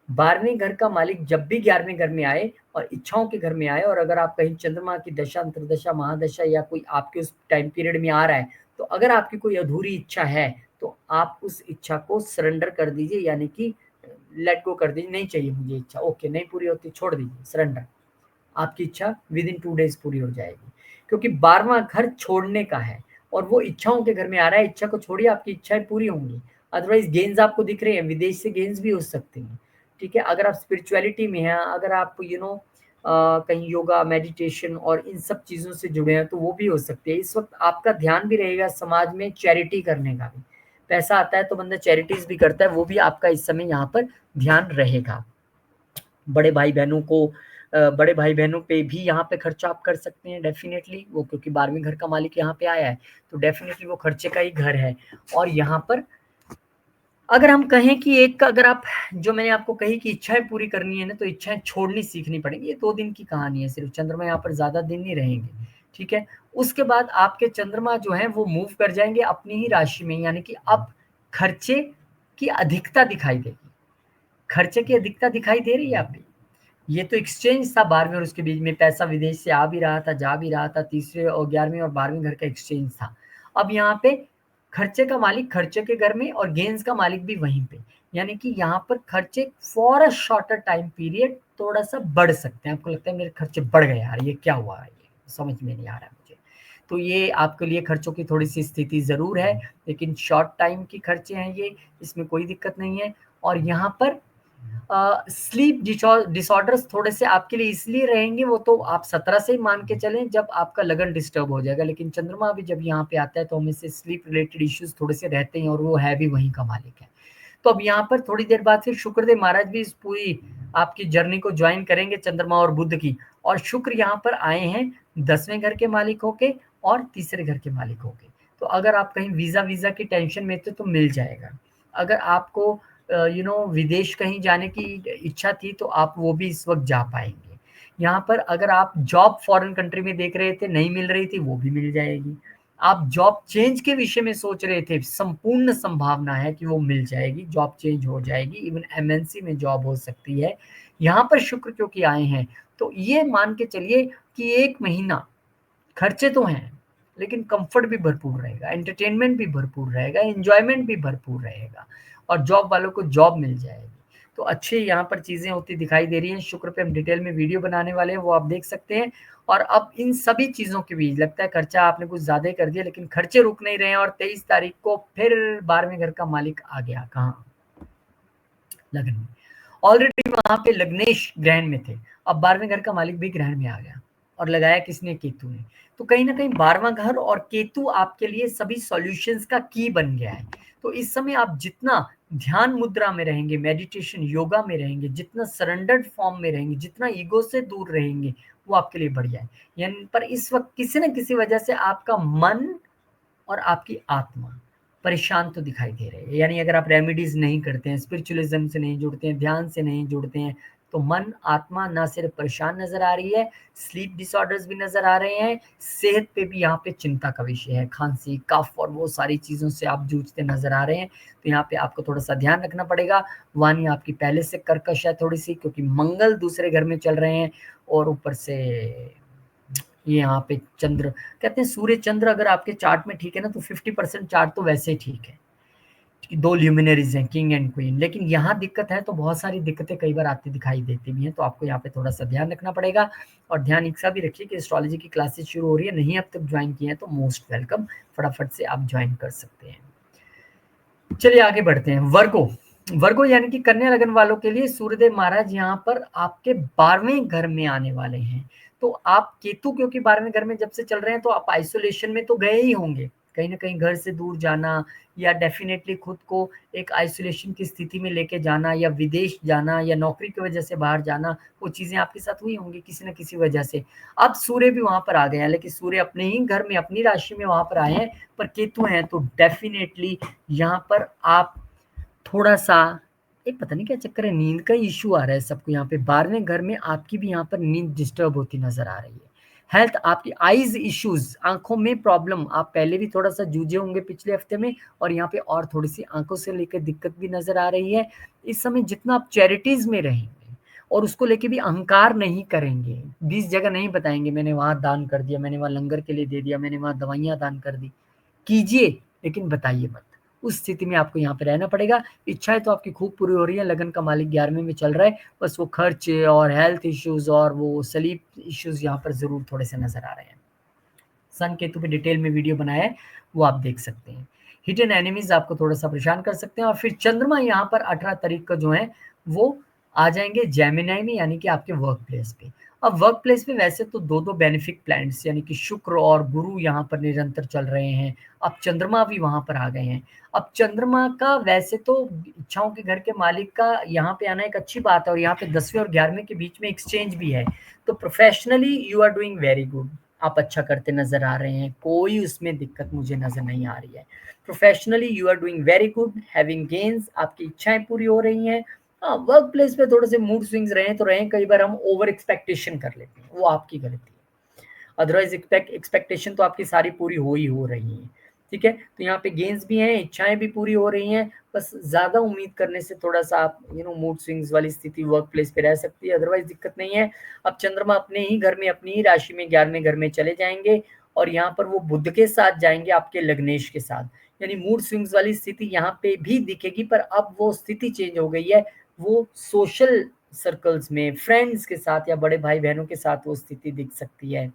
12वें घर का मालिक जब भी 11वें घर में आए और इच्छाओं के घर में आए, और अगर आप कहीं चंद्रमा की दशा, अंतरदशा, महादशा या कोई आपके उस टाइम पीरियड में आ रहा है, तो अगर आपकी कोई अधूरी इच्छा है तो आप उस इच्छा को सरेंडर कर दीजिए, यानी कि लेट गो कर दीजिए, नहीं चाहिए मुझे इच्छा, ओके, नहीं पूरी होती, छोड़ दीजिए, सरेंडर। आपकी इच्छा विद इन 2 डेज पूरी हो जाएगी, क्योंकि 12वां घर छोड़ने का है और वो इच्छाओं के घर में आ रहा है। इच्छा को छोड़िए, आपकी इच्छाएं पूरी होंगी। अदरवाइज गेन्स आपको दिख रहे हैं, विदेश से गेन्स भी हो सकते हैं। ठीक है, अगर आप स्पिरिचुअलिटी में हैं, अगर आप कहीं योगा, मेडिटेशन और इन सब चीज़ों से जुड़े हैं, तो वो भी हो सकते हैं। इस वक्त आपका ध्यान भी रहेगा समाज में चैरिटी करने का भी। पैसा आता है तो बंदा चैरिटीज भी करता है, वो भी आपका इस समय यहाँ पर ध्यान रहेगा। बड़े भाई बहनों को बड़े भाई बहनों पे भी यहाँ पे खर्चा आप कर सकते हैं डेफिनेटली, वो क्योंकि 12वें घर का मालिक यहाँ पे आया है, तो डेफिनेटली वो खर्चे का ही घर है। और यहाँ पर अगर हम कहें कि एक, अगर आप, जो मैंने आपको कही कि इच्छाएं पूरी करनी है ना, तो इच्छाएं छोड़नी सीखनी पड़ेगी। ये 2 दिन की कहानी है सिर्फ, चंद्रमा यहाँ पर ज्यादा दिन नहीं रहेंगे। ठीक है, उसके बाद आपके चंद्रमा जो है वो मूव कर जाएंगे अपनी ही राशि में, यानी कि अब खर्चे की अधिकता दिखाई देगी। खर्चे की अधिकता दिखाई दे रही है आप। ये तो एक्सचेंज था 12वें और उसके बीच में, पैसा विदेश से आ भी रहा था, जा भी रहा था, तीसरे और 11वें और 12वें घर का एक्सचेंज था। अब यहाँ पे खर्चे का मालिक खर्चे के घर में और गेन्स का मालिक भी वहीं पे, यानी कि यहाँ पर खर्चे for a shorter time period थोड़ा सा बढ़ सकते हैं। आपको लगता है मेरे खर्चे बढ़ गए यार, ये क्या हुआ, ये समझ में नहीं आ रहा है मुझे, तो ये आपके लिए खर्चों की थोड़ी सी स्थिति जरूर है, लेकिन शॉर्ट टाइम की खर्चे हैं ये, इसमें कोई दिक्कत नहीं है। और यहाँ पर स्लीप डिसऑर्डर्स थोड़े से आपके लिए इसलिए रहेंगे, वो तो आप 17 से ही मान के चलें जब आपका लगन डिस्टर्ब हो जाएगा, लेकिन चंद्रमा भी जब यहाँ पे आता है तो हमें से स्लीप रिलेटेड इश्यूज थोड़े से रहते हैं, और वो है भी वहीं का मालिक है। तो अब यहाँ पर थोड़ी देर बाद फिर शुक्रदेव महाराज भी इस पूरी आपकी जर्नी को ज्वाइन करेंगे, चंद्रमा और बुध की। और शुक्र यहाँ पर आए हैं 10वें घर के मालिक होके और तीसरे घर के मालिक होके। तो अगर आप कहीं वीजा वीजा की टेंशन में थे तो मिल जाएगा। अगर आपको विदेश कहीं जाने की इच्छा थी तो आप वो भी इस वक्त जा पाएंगे। यहाँ पर अगर आप जॉब फॉरेन कंट्री में देख रहे थे, नहीं मिल रही थी, वो भी मिल जाएगी। आप जॉब चेंज के विषय में सोच रहे थे, संपूर्ण संभावना है कि वो मिल जाएगी, जॉब चेंज हो जाएगी, इवन एमएनसी में जॉब हो सकती है। यहाँ पर शुक्र क्योंकि आए हैं, तो ये मान के चलिए कि 1 महीना खर्चे तो हैं, लेकिन कंफर्ट भी भरपूर रहेगा, एंटरटेनमेंट भी भरपूर रहेगा, एंजॉयमेंट भी भरपूर रहेगा, और जॉब वालों को जॉब मिल जाएगी। तो अच्छी यहाँ पर चीजें होती दिखाई दे रही हैं। शुक्र पे हम डिटेल में वीडियो बनाने वाले हैं, वो आप देख सकते हैं। और अब इन सभी चीजों के बीच लगता है खर्चा आपने कुछ ज्यादा ही कर दिया, लेकिन खर्चे रुक नहीं रहे हैं। और 23 तारीख को फिर 12वें घर का मालिक आ गया, कहाँ, लगन में। ऑलरेडी वहां पे लग्नेश ग्रहण में थे, अब 12वें घर का मालिक भी ग्रहण में आ गया, और लगाया किसने, केतु ने। तो कहीं ना कहीं 12वां घर और केतु आपके लिए सभी सॉल्यूशंस का की बन गया है। तो इस समय आप जितना ध्यान मुद्रा में रहेंगे, मेडिटेशन योगा में रहेंगे, जितना सरेंडर्ड फॉर्म में रहेंगे, जितना ईगो से दूर रहेंगे, वो आपके लिए बढ़िया है। यानी पर इस वक्त किसी न किसी वजह से आपका मन और आपकी आत्मा परेशान तो दिखाई दे रहे हैं। यानी अगर आप रेमेडीज नहीं करते हैं, स्पिरिचुअलिज्म से नहीं जुड़ते हैं, ध्यान से नहीं जुड़ते हैं, तो मन आत्मा ना सिर्फ परेशान नजर आ रही है, स्लीप डिसऑर्डर्स भी नजर आ रहे हैं, सेहत पे भी यहाँ पे चिंता का विषय है, खांसी कफ और वो सारी चीजों से आप जूझते नजर आ रहे हैं। तो यहाँ पे आपको थोड़ा सा ध्यान रखना पड़ेगा। वाणी आपकी पहले से कर्कश है थोड़ी सी, क्योंकि मंगल दूसरे घर में चल रहे हैं, और ऊपर से ये यहाँ पे चंद्र, कहते हैं सूर्य चंद्र अगर आपके चार्ट में ठीक है ना, तो 50% चार्ट तो वैसे ही ठीक है, दो ल्यूमिनरीज हैं किंग एंड क्वीन। लेकिन यहाँ दिक्कत है, तो बहुत सारी दिक्कतें कई बार आती दिखाई देती भी हैं, तो आपको यहाँ पे थोड़ा सा ध्यान रखना पड़ेगा। और ध्यान एक सा भी रखिए कि एस्ट्रोलॉजी की क्लासेस शुरू हो रही है, नहीं अब तक ज्वाइन किए हैं तो मोस्ट वेलकम, फटाफट से आप ज्वाइन कर सकते हैं। चलिए आगे बढ़ते हैं। वर्गो, वर्गो यानी कि कन्या लगन वालों के लिए सूर्यदेव महाराज यहाँ पर आपके 12वें घर में आने वाले हैं। तो आप केतु क्योंकि 12वें घर में जब से चल रहे हैं, तो आप आइसोलेशन में तो गए ही होंगे, कहीं ना कहीं घर से दूर जाना, या डेफिनेटली खुद को एक आइसोलेशन की स्थिति में लेके जाना, या विदेश जाना, या नौकरी की वजह से बाहर जाना, वो चीजें आपके साथ हुई होंगी किसी न किसी वजह से। अब सूर्य भी वहां पर आ गए हैं, लेकिन सूर्य अपने ही घर में अपनी राशि में वहां पर आए हैं, पर केतु हैं, तो डेफिनेटली यहाँ पर आप थोड़ा सा, एक पता नहीं क्या चक्कर है, नींद का इश्यू आ रहा है सबको यहाँ पे। 12वें घर में आपकी भी यहाँ पर नींद डिस्टर्ब होती नजर आ रही है। हेल्थ, आपकी आईज इश्यूज, आंखों में प्रॉब्लम, आप पहले भी थोड़ा सा जूझे होंगे पिछले हफ्ते में, और यहाँ पे और थोड़ी सी आंखों से लेकर दिक्कत भी नजर आ रही है। इस समय जितना आप चैरिटीज में रहेंगे और उसको लेके भी अहंकार नहीं करेंगे, 20 जगह नहीं बताएंगे मैंने वहां दान कर दिया, मैंने वहां लंगर के लिए दे दिया, मैंने वहां दवाइयां दान कर दी, कीजिए लेकिन बताइए मत। उस स्थिति में आपको यहाँ पे रहना पड़ेगा। इच्छाएं तो आपकी खूब पूरी हो रही है, लगन का मालिक 11वें में चल रहा है, बस वो खर्च और हेल्थ इश्यूज और वो स्लीप इश्यूज यहाँ पर जरूर थोड़े से नजर आ रहे हैं। सन केतु पे डिटेल में वीडियो बनाया है, वो आप देख सकते हैं। हिडन एनिमीज आपको थोड़ा सा परेशान कर सकते हैं। और फिर चंद्रमा यहाँ पर 18 तारीख का जो है वो आ जाएंगे जेमिनाई में, यानी कि आपके वर्क प्लेस पे। अब वर्क प्लेस पे वैसे तो दो दो बेनिफिक प्लैनेट्स यानी कि शुक्र और गुरु यहाँ पर निरंतर चल रहे हैं, अब चंद्रमा भी वहां पर आ गए हैं। अब चंद्रमा का वैसे तो इच्छाओं के घर के मालिक का यहाँ पे आना एक अच्छी बात है, और यहाँ पे 10वें और 11वें के बीच में एक्सचेंज भी है, तो professionally you are doing very good, आप अच्छा करते नजर आ रहे हैं, कोई उसमें दिक्कत मुझे नजर नहीं आ रही है। Professionally you are doing very good, having gains, आपकी इच्छाएं पूरी हो रही हैं। हाँ, वर्क प्लेस पे थोड़े से मूड स्विंग्स रहे तो रहे, कई बार हम ओवर एक्सपेक्टेशन कर लेते हैं, वो आपकी गलती है। अदरवाइज एक्सपेक्टेशन तो आपकी सारी पूरी हो ही हो रही है, ठीक है। तो यहाँ पे गेन्स भी हैं, इच्छाएं भी पूरी हो रही हैं, बस ज्यादा उम्मीद करने से थोड़ा सा आप मूड स्विंग्स वाली स्थिति वर्क प्लेस पे रह सकती है, अदरवाइज दिक्कत नहीं है। अब चंद्रमा अपने ही घर में अपनी ही राशि में 11वें घर में चले जाएंगे, और यहाँ पर वो बुध के साथ जाएंगे आपके लग्नेश के साथ, यानी मूड स्विंग्स वाली स्थिति यहाँ पे भी दिखेगी, पर अब वो स्थिति चेंज हो गई है, वो सोशल सर्कल्स में फ्रेंड्स के साथ या बड़े भाई बहनों के साथ वो स्थिति दिख सकती है।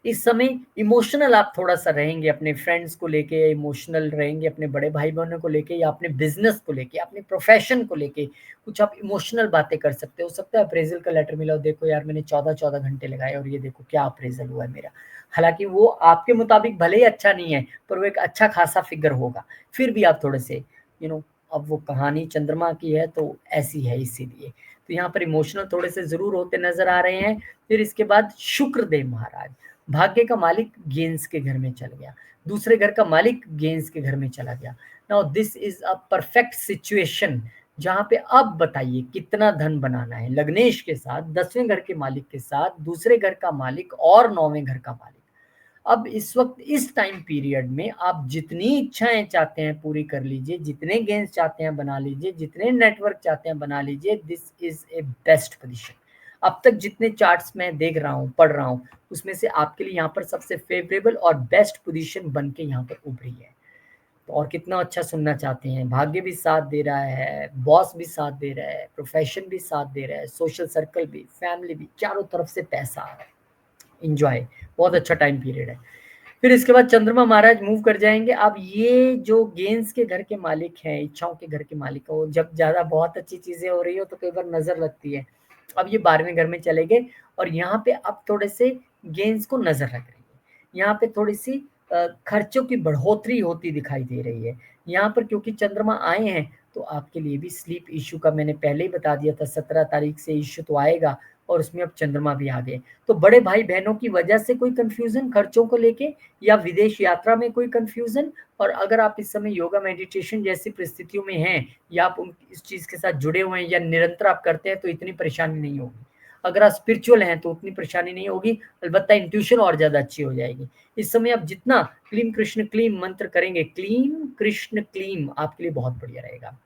इस समय इमोशनल आप थोड़ा सा रहेंगे, अपने फ्रेंड्स को लेके इमोशनल रहेंगे, अपने बड़े भाई बहनों को लेके, या अपने बिजनेस को लेके, अपने प्रोफेशन को लेके कुछ आप इमोशनल बातें कर सकते हो सकता है अप्रेजल का लेटर मिला हो, देखो यार मैंने 14 घंटे लगाए और ये देखो क्या अप्रेजल हुआ है मेरा। हालांकि वो आपके मुताबिक भले ही अच्छा नहीं है, पर वो एक अच्छा खासा फिगर होगा, फिर भी आप थोड़े से अब वो कहानी चंद्रमा की है तो ऐसी है, इसीलिए तो यहाँ पर इमोशनल थोड़े से जरूर होते नजर आ रहे हैं। फिर इसके बाद शुक्रदेव महाराज, भाग्य का मालिक गेंस के घर में चल गया, दूसरे घर का मालिक गेंस के घर में चला गया। Now this is a perfect situation, जहां पे अब बताइए कितना धन बनाना है, लग्नेश के साथ, 10वें घर के मालिक के साथ, दूसरे घर का मालिक और 9वें घर का मालिक। अब इस वक्त इस टाइम पीरियड में आप जितनी इच्छाएं चाहते हैं पूरी कर लीजिए, जितने गेंस चाहते हैं बना लीजिए, जितने नेटवर्क चाहते हैं बना लीजिए, this is a best position. अब तक जितने चार्ट्स मैं देख रहा हूँ पढ़ रहा हूँ, उसमें से आपके लिए यहाँ पर सबसे फेवरेबल और बेस्ट पोजीशन बन के यहाँ पर उभरी है। तो और कितना अच्छा सुनना चाहते हैं, भाग्य भी साथ दे रहा है, बॉस भी साथ दे रहा है, प्रोफेशन भी साथ दे रहा है, सोशल सर्कल भी, फैमिली भी, चारों तरफ से पैसा आ रहा है, इंजॉय, बहुत अच्छा टाइम पीरियड है। फिर इसके बाद चंद्रमा महाराज मूव कर जाएंगे। अब ये जो गेंस के घर के मालिक हैं, इच्छाओं के घर के मालिक हो, जब ज्यादा बहुत अच्छी चीजें हो रही हो तो कई बार नजर लगती है, अब ये 12वें घर में चले गए, और यहाँ पे अब थोड़े से गेंस को नजर लग रही है, यहाँ पे थोड़ी सी खर्चों की बढ़ोतरी होती दिखाई दे रही है। यहाँ पर क्योंकि चंद्रमा आए हैं, तो आपके लिए भी स्लीप इश्यू का मैंने पहले ही बता दिया था, 17 तारीख से इश्यू तो आएगा, और उसमें अब चंद्रमा भी आ गए। तो बड़े भाई बहनों की वजह से कोई कंफ्यूजन खर्चों को लेके, या विदेश यात्रा में कोई कंफ्यूजन, और अगर आप इस समय योगा मेडिटेशन जैसी परिस्थितियों में हैं या आप इस चीज के साथ जुड़े हुए हैं या निरंतर आप करते हैं तो इतनी परेशानी नहीं होगी। अगर आप स्पिरिचुअल हैं तो उतनी परेशानी नहीं होगी, अलबत्ता इंट्यूशन और ज्यादा अच्छी हो जाएगी। इस समय आप जितना क्लीम कृष्ण क्लीम मंत्र करेंगे, क्लीम कृष्ण क्लीम, आपके लिए बहुत बढ़िया रहेगा।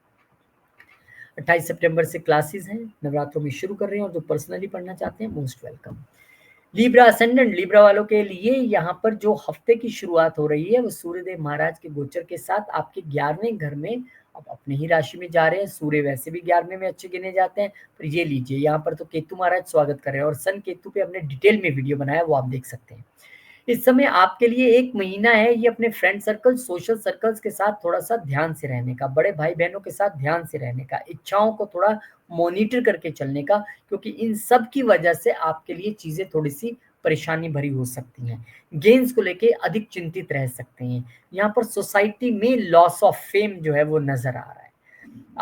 28 सितंबर से क्लासेस हैं, नवरात्रों में शुरू कर रहे हैं, और जो पर्सनली पढ़ना चाहते हैं most welcome. Libra ascendant, Libra वालों के लिए यहाँ पर जो हफ्ते की शुरुआत हो रही है वो सूर्यदेव महाराज के गोचर के साथ आपके 11वें घर में, अब अपने ही राशि में जा रहे हैं। सूर्य वैसे भी 11वें में अच्छे गिने जाते हैं, पर ये लीजिए यहाँ पर तो केतु महाराज स्वागत कर रहे हैं, और सन केतु पे हमने डिटेल में वीडियो बनाया, वो आप देख सकते हैं। इस समय आपके लिए एक महीना है ये अपने फ्रेंड सर्कल, सोशल सर्कल्स के साथ थोड़ा सा ध्यान से रहने का, बड़े भाई बहनों के साथ ध्यान से रहने का, इच्छाओं को थोड़ा मॉनिटर करके चलने का, क्योंकि इन सब की वजह से आपके लिए चीजें थोड़ी सी परेशानी भरी हो सकती हैं। गेन्स को लेके अधिक चिंतित रह सकते हैं। यहाँ पर सोसाइटी में लॉस ऑफ फेम जो है वो नजर आ रहा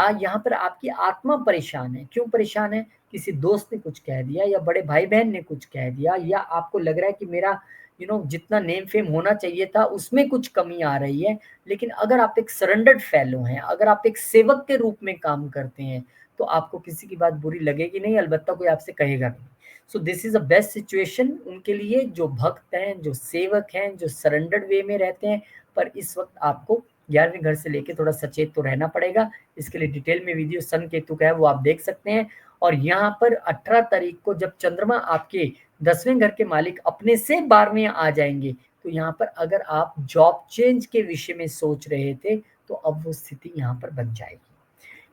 है। यहाँ पर आपकी आत्मा परेशान है। क्यों परेशान है? किसी दोस्त ने कुछ कह दिया, या बड़े भाई बहन ने कुछ कह दिया, या आपको लग रहा है कि मेरा जितना नेम फेम होना चाहिए था उसमें कुछ कमी आ रही है। लेकिन अगर आप एक सरेंडर्ड फेलो हैं, अगर आप एक सेवक के रूप में काम करते हैं, तो आपको किसी की बात बुरी लगेगी नहीं, अलबत्ता कोई आपसे कहेगा नहीं। सो this is a best situation उनके लिए जो भक्त हैं, जो सेवक हैं, जो सरेंडर्ड वे में रहते हैं। पर इस वक्त आपको 11वें घर से लेके थोड़ा सचेत तो रहना पड़ेगा। इसके लिए डिटेल में वीडियो सन केतु का है, वो आप देख सकते हैं। और यहाँ पर 18 तारीख को जब चंद्रमा आपके 10वें घर के मालिक अपने से 12वें आ जाएंगे, तो यहाँ पर अगर आप जॉब चेंज के विषय में सोच रहे थे तो अब वो स्थिति यहाँ पर बन जाएगी,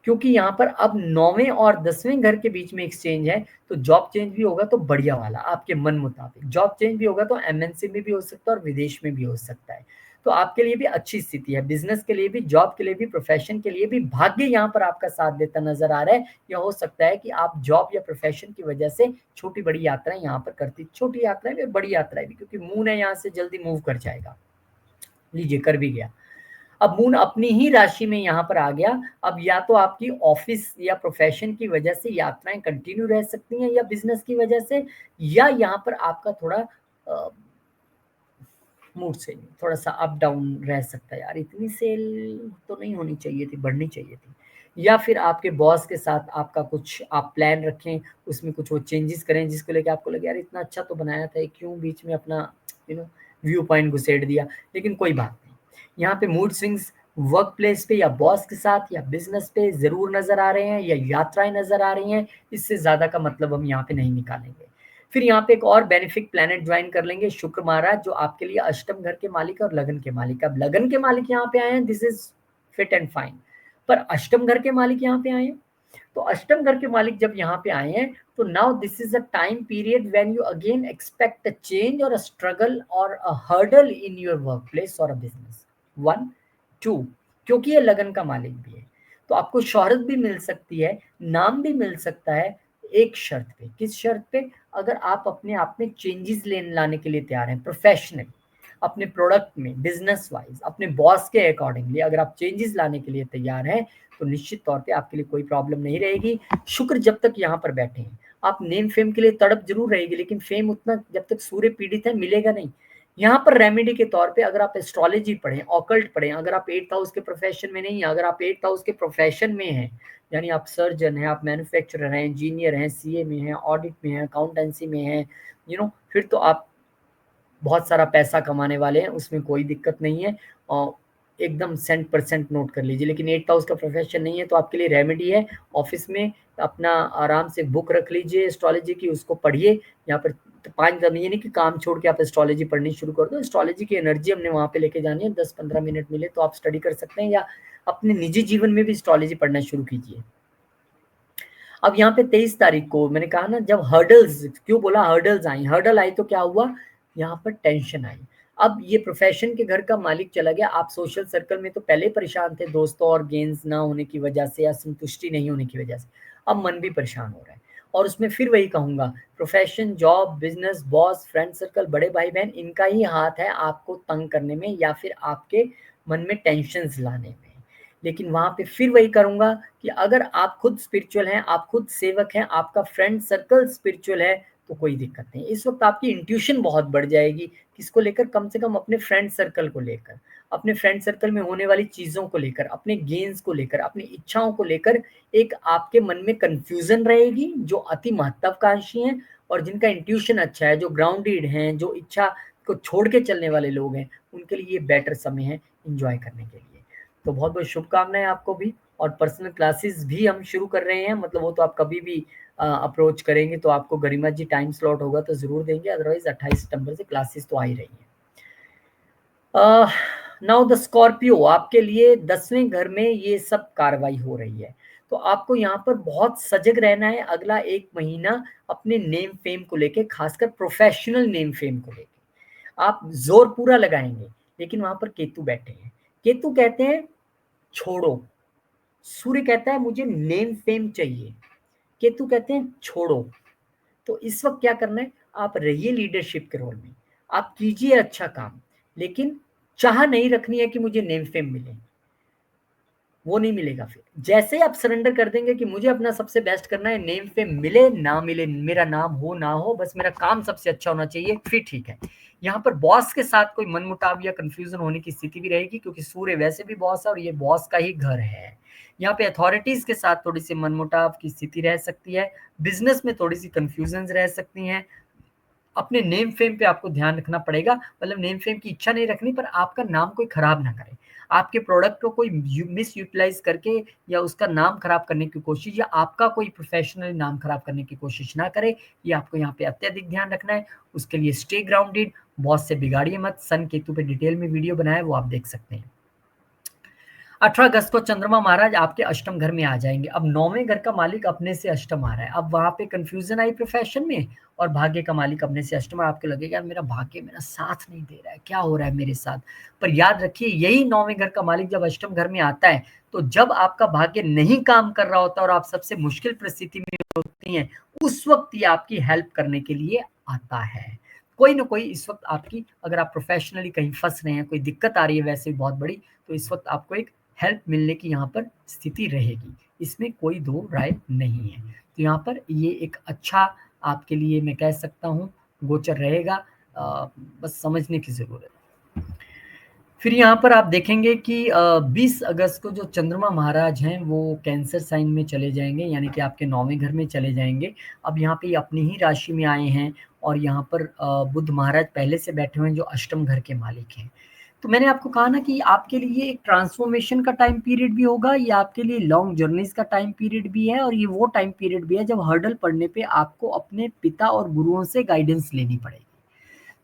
क्योंकि यहाँ पर अब 9वें और 10वें घर के बीच में एक्सचेंज है। तो जॉब चेंज भी होगा तो बढ़िया वाला, आपके मन मुताबिक जॉब चेंज भी होगा, तो एमएनसी में भी हो सकता है और विदेश में भी हो सकता है। तो आपके लिए भी अच्छी स्थिति है, बिजनेस के लिए भी, जॉब के लिए भी, प्रोफेशन के लिए भी। भाग्य यहाँ पर आपका साथ देता नजर आ रहा है। यह हो सकता है कि आप जॉब या प्रोफेशन की वजह से छोटी बड़ी यात्राएं यहाँ पर करती, छोटी यात्राएं भी, बड़ी यात्राएं भी, क्योंकि मून है यहाँ से जल्दी मूव कर जाएगा। लीजिए कर भी गया। अब मून अपनी ही राशि में यहाँ पर आ गया। अब या तो आपकी ऑफिस या प्रोफेशन की वजह से यात्राएं कंटिन्यू रह सकती हैं, या बिजनेस की वजह से, या यहाँ पर आपका थोड़ा मूड से थोड़ा सा अप डाउन रह सकता है। यार इतनी सेल तो नहीं होनी चाहिए थी, बढ़नी चाहिए थी। या फिर आपके बॉस के साथ आपका कुछ आप प्लान रखें, उसमें कुछ वो चेंजेस करें जिसको लेके आपको लगे यार इतना अच्छा तो बनाया था, क्यों बीच में अपना व्यू पॉइंट घुसेड़ दिया। लेकिन कोई बात नहीं, यहाँ पे मूड स्विंग्स वर्क प्लेस पे या बॉस के साथ या बिजनेस पे जरूर नजर आ रहे हैं, या यात्राएं नजर आ रही हैं। इससे ज्यादा का मतलब हम यहाँ पे नहीं निकालेंगे। फिर यहाँ पे एक और बेनिफिक प्लैनेट ज्वाइन कर लेंगे, शुक्र महाराज, जो आपके लिए अष्टम घर के मालिक और लगन के मालिक। अब लगन के मालिक यहाँ पे आए हैं, this is fit and fine, पर अष्टम घर के मालिक यहाँ पे आए हैं। तो अष्टम घर के मालिक जब यहाँ पे आए हैं, तो now this is a time period when you again expect a change और अ स्ट्रगल और a hurdle in your work place और अ बिजनेस। 1 2, क्योंकि ये लगन का मालिक भी है, तो आपको शोहरत भी मिल सकती है, नाम भी मिल सकता है, एक शर्त पे। किस शर्त पे? अगर आप अपने आप में चेंजेस लाने के लिए तैयार हैं, प्रोफेशनल, अपने प्रोडक्ट में, बिजनेस वाइज, अपने बॉस के अकॉर्डिंगली अगर आप चेंजेस लाने के लिए तैयार हैं, तो निश्चित तौर पे आपके लिए कोई प्रॉब्लम नहीं रहेगी। शुक्र जब तक यहाँ पर बैठे हैं, आप नेम फेम के लिए तड़प जरूर रहेगी, लेकिन फेम उतना जब तक सूर्य पीड़ित है मिलेगा नहीं। यहाँ पर रेमेडी के तौर पे अगर आप एस्ट्रोलॉजी पढ़ें, ऑकल्ट पढ़ें, अगर आप 8th हाउस के प्रोफेशन में नहीं है, अगर आप 8th हाउस के प्रोफेशन में हैं, यानी आप सर्जन हैं, आप मैन्युफैक्चरर हैं, इंजीनियर हैं, सीए में हैं, ऑडिट में हैं, अकाउंटेंसी में हैं, फिर तो आप बहुत सारा पैसा कमाने वाले हैं, उसमें कोई दिक्कत नहीं है। और एकदम 100% नोट कर लीजिए। लेकिन 8th हाउस का प्रोफेशन नहीं है, तो आपके लिए रेमेडी है, ऑफिस में अपना आराम से बुक रख लीजिए एस्ट्रोलॉजी की, उसको पढ़िए। यहाँ पर 5 ये नहीं कि काम छोड़ के आप एस्ट्रोलॉजी पढ़नी शुरू कर दो। एस्ट्रोलॉजी की एनर्जी हमने वहाँ पे लेके जानी है, 10-15 मिनट मिले तो आप स्टडी कर सकते हैं, या अपने निजी जीवन में भी एस्ट्रोलॉजी पढ़ना शुरू कीजिए। अब यहाँ पे 23 तारीख को मैंने कहा ना, जब हर्डल्स, क्यों बोला हर्डल्स आई, हर्डल आई तो क्या हुआ, यहाँ पर टेंशन आई। अब ये प्रोफेशन के घर का मालिक चला गया, आप सोशल सर्कल में तो पहले परेशान थे, दोस्तों और गेंस ना होने की वजह से या संतुष्टि नहीं होने की वजह से, अब मन भी परेशान हो रहा है। और उसमें फिर वही कहूंगा, profession, job, business, boss, friend circle, बड़े भाई बहन, इनका ही हाथ है आपको तंग करने में, या फिर आपके मन में टेंशन लाने में। लेकिन वहाँ पे फिर वही करूँगा कि अगर आप खुद स्पिरिचुअल हैं, आप खुद सेवक हैं, आपका फ्रेंड सर्कल स्पिरिचुअल है, तो कोई दिक्कत नहीं। इस वक़्त आपकी इंट्यूशन बहुत बढ़ जाएगी, किसको लेकर? कम से कम अपने फ्रेंड सर्कल को लेकर, अपने फ्रेंड सर्कल में होने वाली चीज़ों को लेकर, अपने गेन्स को लेकर, अपनी इच्छाओं को लेकर एक आपके मन में कन्फ्यूज़न रहेगी, जो अति महत्वाकांक्षी हैं और जिनका इंट्यूशन अच्छा है, जो ग्राउंडेड हैं, जो इच्छा को छोड़ के चलने वाले लोग हैं, उनके लिए ये बेटर समय है एन्जॉय करने के लिए। तो बहुत-बहुत शुभकामनाएँ आपको भी, और पर्सनल क्लासेस भी हम शुरू कर रहे हैं, मतलब वो तो आप कभी भी अप्रोच करेंगे तो आपको गरिमा जी टाइम स्लॉट होगा तो ज़रूर देंगे, अदरवाइज़ 28 सितंबर से क्लासेस तो आ ही रही हैं। नाउ द स्कॉर्पियो, आपके लिए 10वें घर में ये सब कार्रवाई हो रही है। तो आपको यहाँ पर बहुत सजग रहना है अगला 1 महीना अपने नेम फेम को लेके, खासकर प्रोफ़ेशनल नेम फेम को लेके। आप ज़ोर पूरा लगाएँगे, लेकिन वहाँ पर केतु बैठे हैं। केतु कहते हैं छोड़ो, सूर्य कहता है मुझे नेम फेम चाहिए, केतु कहते हैं छोड़ो। तो इस वक़्त क्या करना है, आप रहिए लीडरशिप के रोल में, आप कीजिए अच्छा काम, लेकिन चाह नहीं रखनी है कि मुझे नेम फेम मिले, वो नहीं मिलेगा फिर। जैसे ही आप सरेंडर कर देंगे कि मुझे अपना सबसे बेस्ट करना है, नेम फेम मिले, ना मिले, मेरा नाम हो ना हो, बस मेरा काम सबसे अच्छा होना चाहिए, फिर ठीक है। यहाँ पर बॉस के साथ कोई मनमुटाव या कन्फ्यूज़न होने की स्थिति भी रहेगी, क्योंकि सूर्य वैसे भी बॉस है और ये बॉस का ही घर है। यहाँ पे अथॉरिटीज़ के साथ थोड़ी-सी मनमुटाव की स्थिति रह सकती है, बिज़नेस में थोड़ी-सी कन्फ्यूज़न्स रह सकती हैं। अपने नेम फेम पे आपको ध्यान रखना पड़ेगा, मतलब नेम फेम की इच्छा नहीं रखनी, पर आपका नाम कोई खराब ना करे। आपके प्रोडक्ट को कोई मिस यूटिलाइज करके या उसका नाम खराब करने की कोशिश, या आपका कोई प्रोफेशनल नाम खराब करने की कोशिश ना करे, ये आपको यहाँ पे अत्यधिक ध्यान रखना है। उसके लिए स्टे ग्राउंडेड, बॉस से बिगाड़िए मत। सन केतु पे डिटेल में वीडियो बनाया है, वो आप देख सकते हैं। 18 अगस्त को चंद्रमा महाराज आपके अष्टम घर में आ जाएंगे। अब 9वें घर का मालिक अपने से अष्टम आ रहा है। अब वहां पे कंफ्यूजन आई प्रोफेशन में, और भाग्य का मालिक अपने से अष्टम। आपको लगेगा यार मेरा भाग्य मेरा साथ नहीं दे रहा है, क्या हो रहा है मेरे साथ। पर याद रखिए, यही 9वें घर का मालिक जब अष्टम घर में आता है, तो जब आपका भाग्य नहीं काम कर रहा होता और आप सबसे मुश्किल परिस्थिति में होती हैं, उस वक्त ये आपकी हेल्प करने के लिए आता है। कोई ना कोई इस वक्त आपकी, अगर आप प्रोफेशनली कहीं फंस रहे हैं, कोई दिक्कत आ रही है वैसे बहुत बड़ी, तो इस वक्त आपको एक हेल्प मिलने की यहाँ पर स्थिति रहेगी, इसमें कोई दो राय नहीं है। तो यहाँ पर ये एक अच्छा आपके लिए मैं कह सकता हूँ गोचर रहेगा, बस समझने की ज़रूरत है। फिर यहाँ पर आप देखेंगे कि 20 अगस्त को जो चंद्रमा महाराज हैं वो कैंसर साइन में चले जाएंगे, यानी कि आपके 9वें घर में चले जाएंगे। अब यहाँ पे अपनी ही राशि में आए हैं, और यहाँ पर बुध महाराज पहले से बैठे हुए हैं जो अष्टम घर के मालिक हैं। तो मैंने आपको कहा ना कि आपके लिए एक ट्रांसफॉर्मेशन का टाइम पीरियड भी होगा, ये आपके लिए लॉन्ग जर्नीज का टाइम पीरियड भी है, और ये वो टाइम पीरियड भी है जब हर्डल पड़ने पे आपको अपने पिता और गुरुओं से गाइडेंस लेनी पड़ेगी।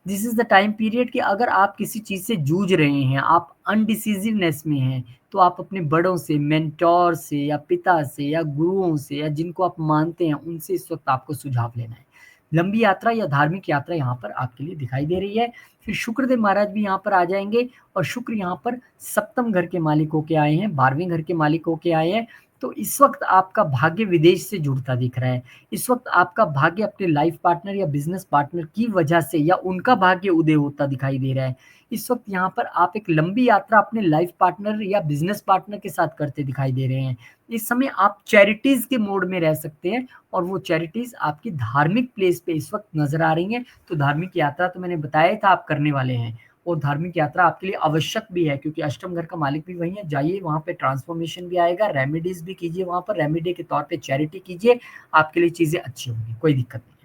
This is the time period कि अगर आप किसी चीज़ से जूझ रहे हैं, आप अनडिसिजिवनेस में हैं, तो आप अपने बड़ों से, मेंटोर से, या पिता से, या गुरुओं से, या जिनको आप मानते हैं, उनसे इस वक्त आपको सुझाव लेना है। लंबी यात्रा या धार्मिक यात्रा यहाँ पर आपके लिए दिखाई दे रही है। फिर शुक्रदेव महाराज भी यहाँ पर आ जाएंगे, और शुक्र यहाँ पर सप्तम घर के मालिक होके आए हैं, 12वें घर के मालिक होके आए हैं। तो इस वक्त आपका भाग्य विदेश से जुड़ता दिख रहा है। इस वक्त आपका भाग्य अपने लाइफ पार्टनर या बिजनेस पार्टनर की वजह से, या उनका भाग्य उदय होता दिखाई दे रहा है। इस वक्त यहाँ पर आप एक लंबी यात्रा अपने लाइफ पार्टनर या बिजनेस पार्टनर के साथ करते दिखाई दे रहे हैं। इस समय आप चैरिटीज के मोड में रह सकते हैं, और वो चैरिटीज आपकी धार्मिक प्लेस पे इस वक्त नजर आ रही हैं। तो धार्मिक यात्रा तो मैंने बताया था आप करने वाले हैं, और धार्मिक यात्रा आपके लिए आवश्यक भी है, क्योंकि अष्टम घर का मालिक भी वही है। जाइए वहाँ पे, ट्रांसफॉर्मेशन भी आएगा, रेमेडीज भी कीजिए, वहाँ पर रेमेडी के तौर पे चैरिटी कीजिए, आपके लिए चीजें अच्छी होंगी, कोई दिक्कत नहीं है।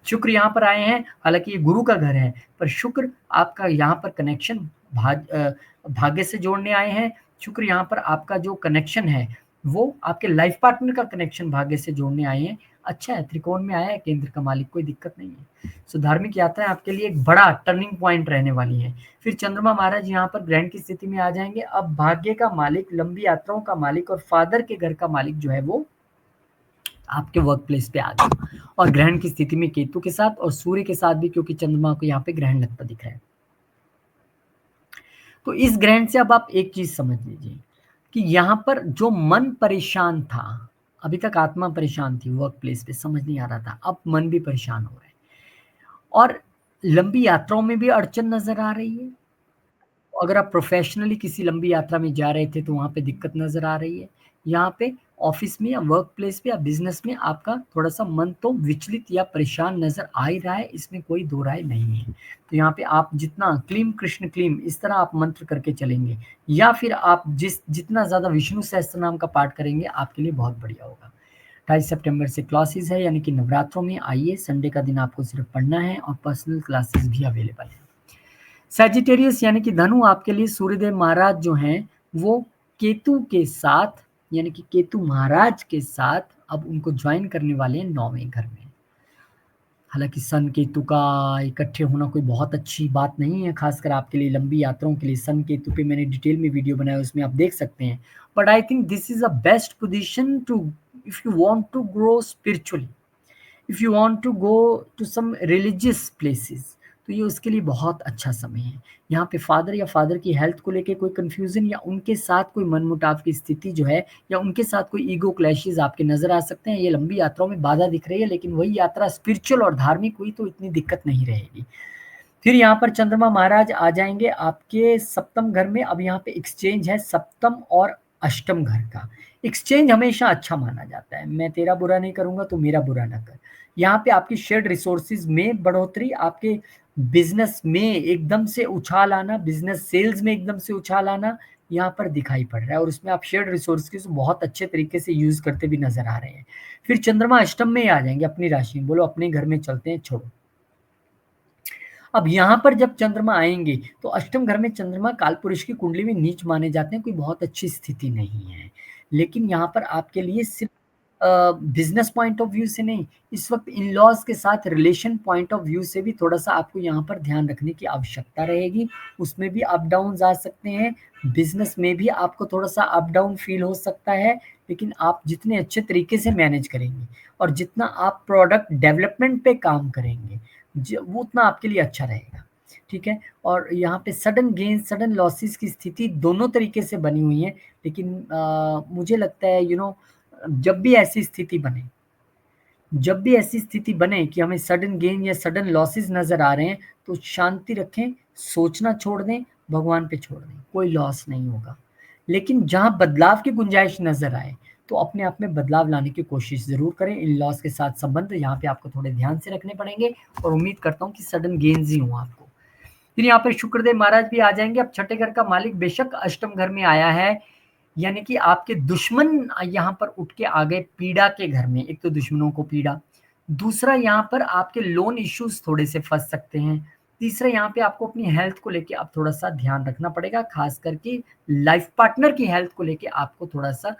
शुक्र यहाँ पर आए हैं, हालांकि ये गुरु का घर है, पर शुक्र आपका यहाँ पर कनेक्शन भाग्य से जोड़ने आए हैं। शुक्र यहाँ पर आपका जो कनेक्शन है वो आपके लाइफ पार्टनर का कनेक्शन भाग्य से जोड़ने आए हैं। अच्छा है, त्रिकोण में आया है केंद्र का मालिक, कोई दिक्कत नहीं है। सो धार्मिक यात्राएं आपके लिए एक बड़ा टर्निंग पॉइंट रहने वाली है। फिर चंद्रमा महाराज यहाँ पर ग्रहण की स्थिति में आ जाएंगे। अब भाग्य का मालिक, लंबी यात्राओं का मालिक और फादर के घर का मालिक जो है वो आपके वर्क प्लेस पे आ गया, और ग्रहण की स्थिति में केतु के साथ और सूर्य के साथ भी, क्योंकि चंद्रमा को यहाँ पे ग्रहण लगता दिख रहा है। तो इस ग्रहण से अब आप एक चीज समझ लीजिए कि यहाँ पर जो मन परेशान था, अभी तक आत्मा परेशान थी, वर्क प्लेस पे समझ नहीं आ रहा था, अब मन भी परेशान हो रहा है, और लंबी यात्राओं में भी अड़चन नजर आ रही है, अगर आप प्रोफेशनली किसी लंबी यात्रा में जा रहे थे तो वहाँ पे दिक्कत नज़र आ रही है। यहाँ पे ऑफ़िस में या वर्क प्लेस पे या बिज़नेस में आपका थोड़ा-सा मन तो विचलित या परेशान नज़र आ ही रहा है, इसमें कोई दो राय नहीं है। तो यहाँ पे आप जितना क्लीम कृष्ण क्लीम इस तरह आप मंत्र करके चलेंगे या फिर आप जितना ज़्यादा विष्णु सहस्त्रनाम का पाठ करेंगे आपके लिए बहुत बढ़िया होगा। 28 सितंबर से क्लासेस है यानी कि नवरात्रों में आइए, संडे का दिन आपको सिर्फ पढ़ना है और पर्सनल क्लासेस भी अवेलेबल है। सैजिटेरियस यानी कि धनु आपके लिए सूर्यदेव महाराज जो हैं वो केतु के साथ यानी कि केतु महाराज के साथ अब उनको ज्वाइन करने वाले हैं 9वें घर में। हालांकि सन केतु का इकट्ठे होना कोई बहुत अच्छी बात नहीं है, खासकर आपके लिए लंबी यात्राओं के लिए। सन केतु पे मैंने डिटेल में वीडियो बनाया, उसमें आप देख सकते हैं। But I think this is a best position to, if you want to grow spiritually, if you want to go to some religious places, तो ये उसके लिए बहुत अच्छा समय है। यहाँ पे फादर या फादर की हेल्थ को लेके कोई कंफ्यूजन या उनके साथ कोई मनमुटाव की स्थिति जो है या उनके साथ कोई ईगो क्लैशेस आपके नजर आ सकते हैं। ये लंबी यात्राओं में बाधा दिख रही है, लेकिन वही यात्रा स्पिरिचुअल और धार्मिक हुई तो इतनी दिक्कत नहीं रहेगी। फिर यहाँ पर चंद्रमा महाराज आ जाएंगे आपके सप्तम घर में। अब यहाँ पे एक्सचेंज है सप्तम और अष्टम घर का। एक्सचेंज हमेशा अच्छा माना जाता है, मैं तेरा बुरा नहीं करूंगा तो मेरा बुरा ना कर। यहाँ पे आपकी शेयर्ड रिसोर्सेज में बढ़ोतरी, आपके बिजनेस में एकदम से उछाल आना, बिजनेस सेल्स में एकदम से उछाल आना यहाँ पर दिखाई पड़ रहा है, और उसमें आप शेयर्ड रिसोर्सेज को बहुत अच्छे तरीके से यूज करते भी नजर आ रहे हैं। फिर चंद्रमा अष्टम में आ जाएंगे अपनी राशि में, बोलो अपने घर में चलते हैं, छोड़ो। अब यहाँ पर जब चंद्रमा आएंगे तो अष्टम घर में चंद्रमा कालपुरुष की कुंडली में नीच माने जाते हैं, कोई बहुत अच्छी स्थिति नहीं है। लेकिन यहाँ पर आपके लिए सिर्फ बिजनेस पॉइंट ऑफ व्यू से नहीं, इस वक्त इन लॉज के साथ रिलेशन पॉइंट ऑफ व्यू से भी थोड़ा सा आपको यहाँ पर ध्यान रखने की आवश्यकता रहेगी। उसमें भी अप डाउन आ सकते हैं, बिजनेस में भी आपको थोड़ा सा अप डाउन फील हो सकता है, लेकिन आप जितने अच्छे तरीके से मैनेज करेंगे और जितना आप प्रोडक्ट डेवलपमेंट पे काम करेंगे वो उतना आपके लिए अच्छा रहेगा। ठीक है, और यहाँ पे सडन गेन सडन लॉसेस की स्थिति दोनों तरीके से बनी हुई है, लेकिन मुझे लगता है जब भी ऐसी स्थिति बने कि हमें सडन गेन या सडन लॉसेस नजर आ रहे हैं तो शांति रखें, सोचना छोड़ दें, भगवान पे छोड़ दें, कोई लॉस नहीं होगा। लेकिन जहां बदलाव की गुंजाइश नजर आए तो अपने आप में बदलाव लाने की कोशिश जरूर करें। इन लॉस के साथ संबंध यहाँ पे आपको थोड़े ध्यान से रखने पड़ेंगे, और उम्मीद करता हूँ कि सडन गेन्स ही हो आपको। फिर यहाँ पर शुक्रदेव महाराज भी आ जाएंगे। अब छठे घर का मालिक बेशक अष्टम घर में आया है, यानी कि आपके दुश्मन यहाँ पर उठ के आ गए पीड़ा के घर में। एक तो दुश्मनों को पीड़ा, दूसरा यहाँ पर आपके लोन इश्यूज थोड़े से फंस सकते हैं, तीसरा यहाँ पे आपको अपनी हेल्थ को लेके अब थोड़ा सा ध्यान रखना पड़ेगा, खास करके लाइफ पार्टनर की हेल्थ को लेके आपको थोड़ा सा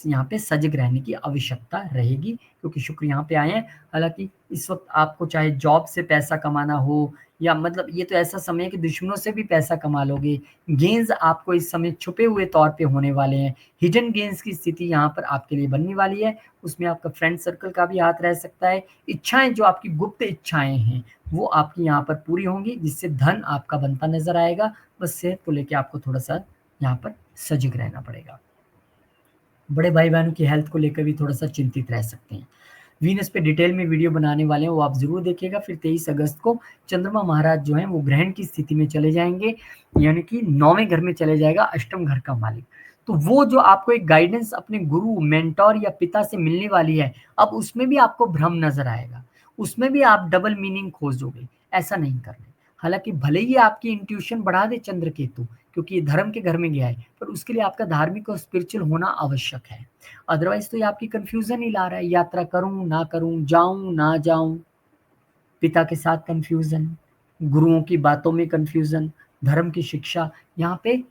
यहाँ पे सजग रहने की आवश्यकता रहेगी, क्योंकि शुक्र यहाँ पे आए हैं। हालांकि इस वक्त आपको चाहे जॉब से पैसा कमाना हो या मतलब ये तो ऐसा समय है कि दुश्मनों से भी पैसा कमा लोगे। गेंस आपको इस समय छुपे हुए तौर पे होने वाले हैं, हिडन गेंस की स्थिति यहाँ पर आपके लिए बनने वाली है। उसमें आपका फ्रेंड सर्कल का भी हाथ रह सकता है। इच्छाएं जो आपकी गुप्त इच्छाएं हैं वो आपकी यहाँ पर पूरी होंगी, जिससे धन आपका बनता नजर आएगा। बस सेहत को लेकर आपको थोड़ा सा यहाँ पर सजग रहना पड़ेगा। बड़े भाई बहनों की हेल्थ को लेकर भी थोड़ा सा चिंतित रह सकते हैं। वीनस पे डिटेल में वीडियो बनाने वाले हैं, वो आप जरूर देखिएगा। फिर 23 अगस्त को चंद्रमा महाराज जो हैं वो ग्रहण की स्थिति में चले जाएंगे, यानी कि 9वें घर में चले जाएगा अष्टम घर का मालिक। तो वो जो आपको एक गाइडेंस अपने गुरु मेंटोर या पिता से मिलने वाली है, अब उसमें भी आपको भ्रम नजर आएगा, उसमें भी आप डबल मीनिंग खोजोगे। ऐसा नहीं करना। हालांकि भले ही आपकी इंट्यूशन बढ़ा दे चंद्र केतु, क्योंकि ये धर्म के घर में गया है, पर उसके लिए आपका धार्मिक और स्पिरिचुअल होना आवश्यक है। अदरवाइज तो ये आपकी कंफ्यूजन ही ला रहा है, यात्रा करूं ना करूं, जाऊं ना जाऊं, पिता के साथ कंफ्यूजन, गुरुओं की बातों में कंफ्यूजन, धर्म की शिक्षा। यहाँ पे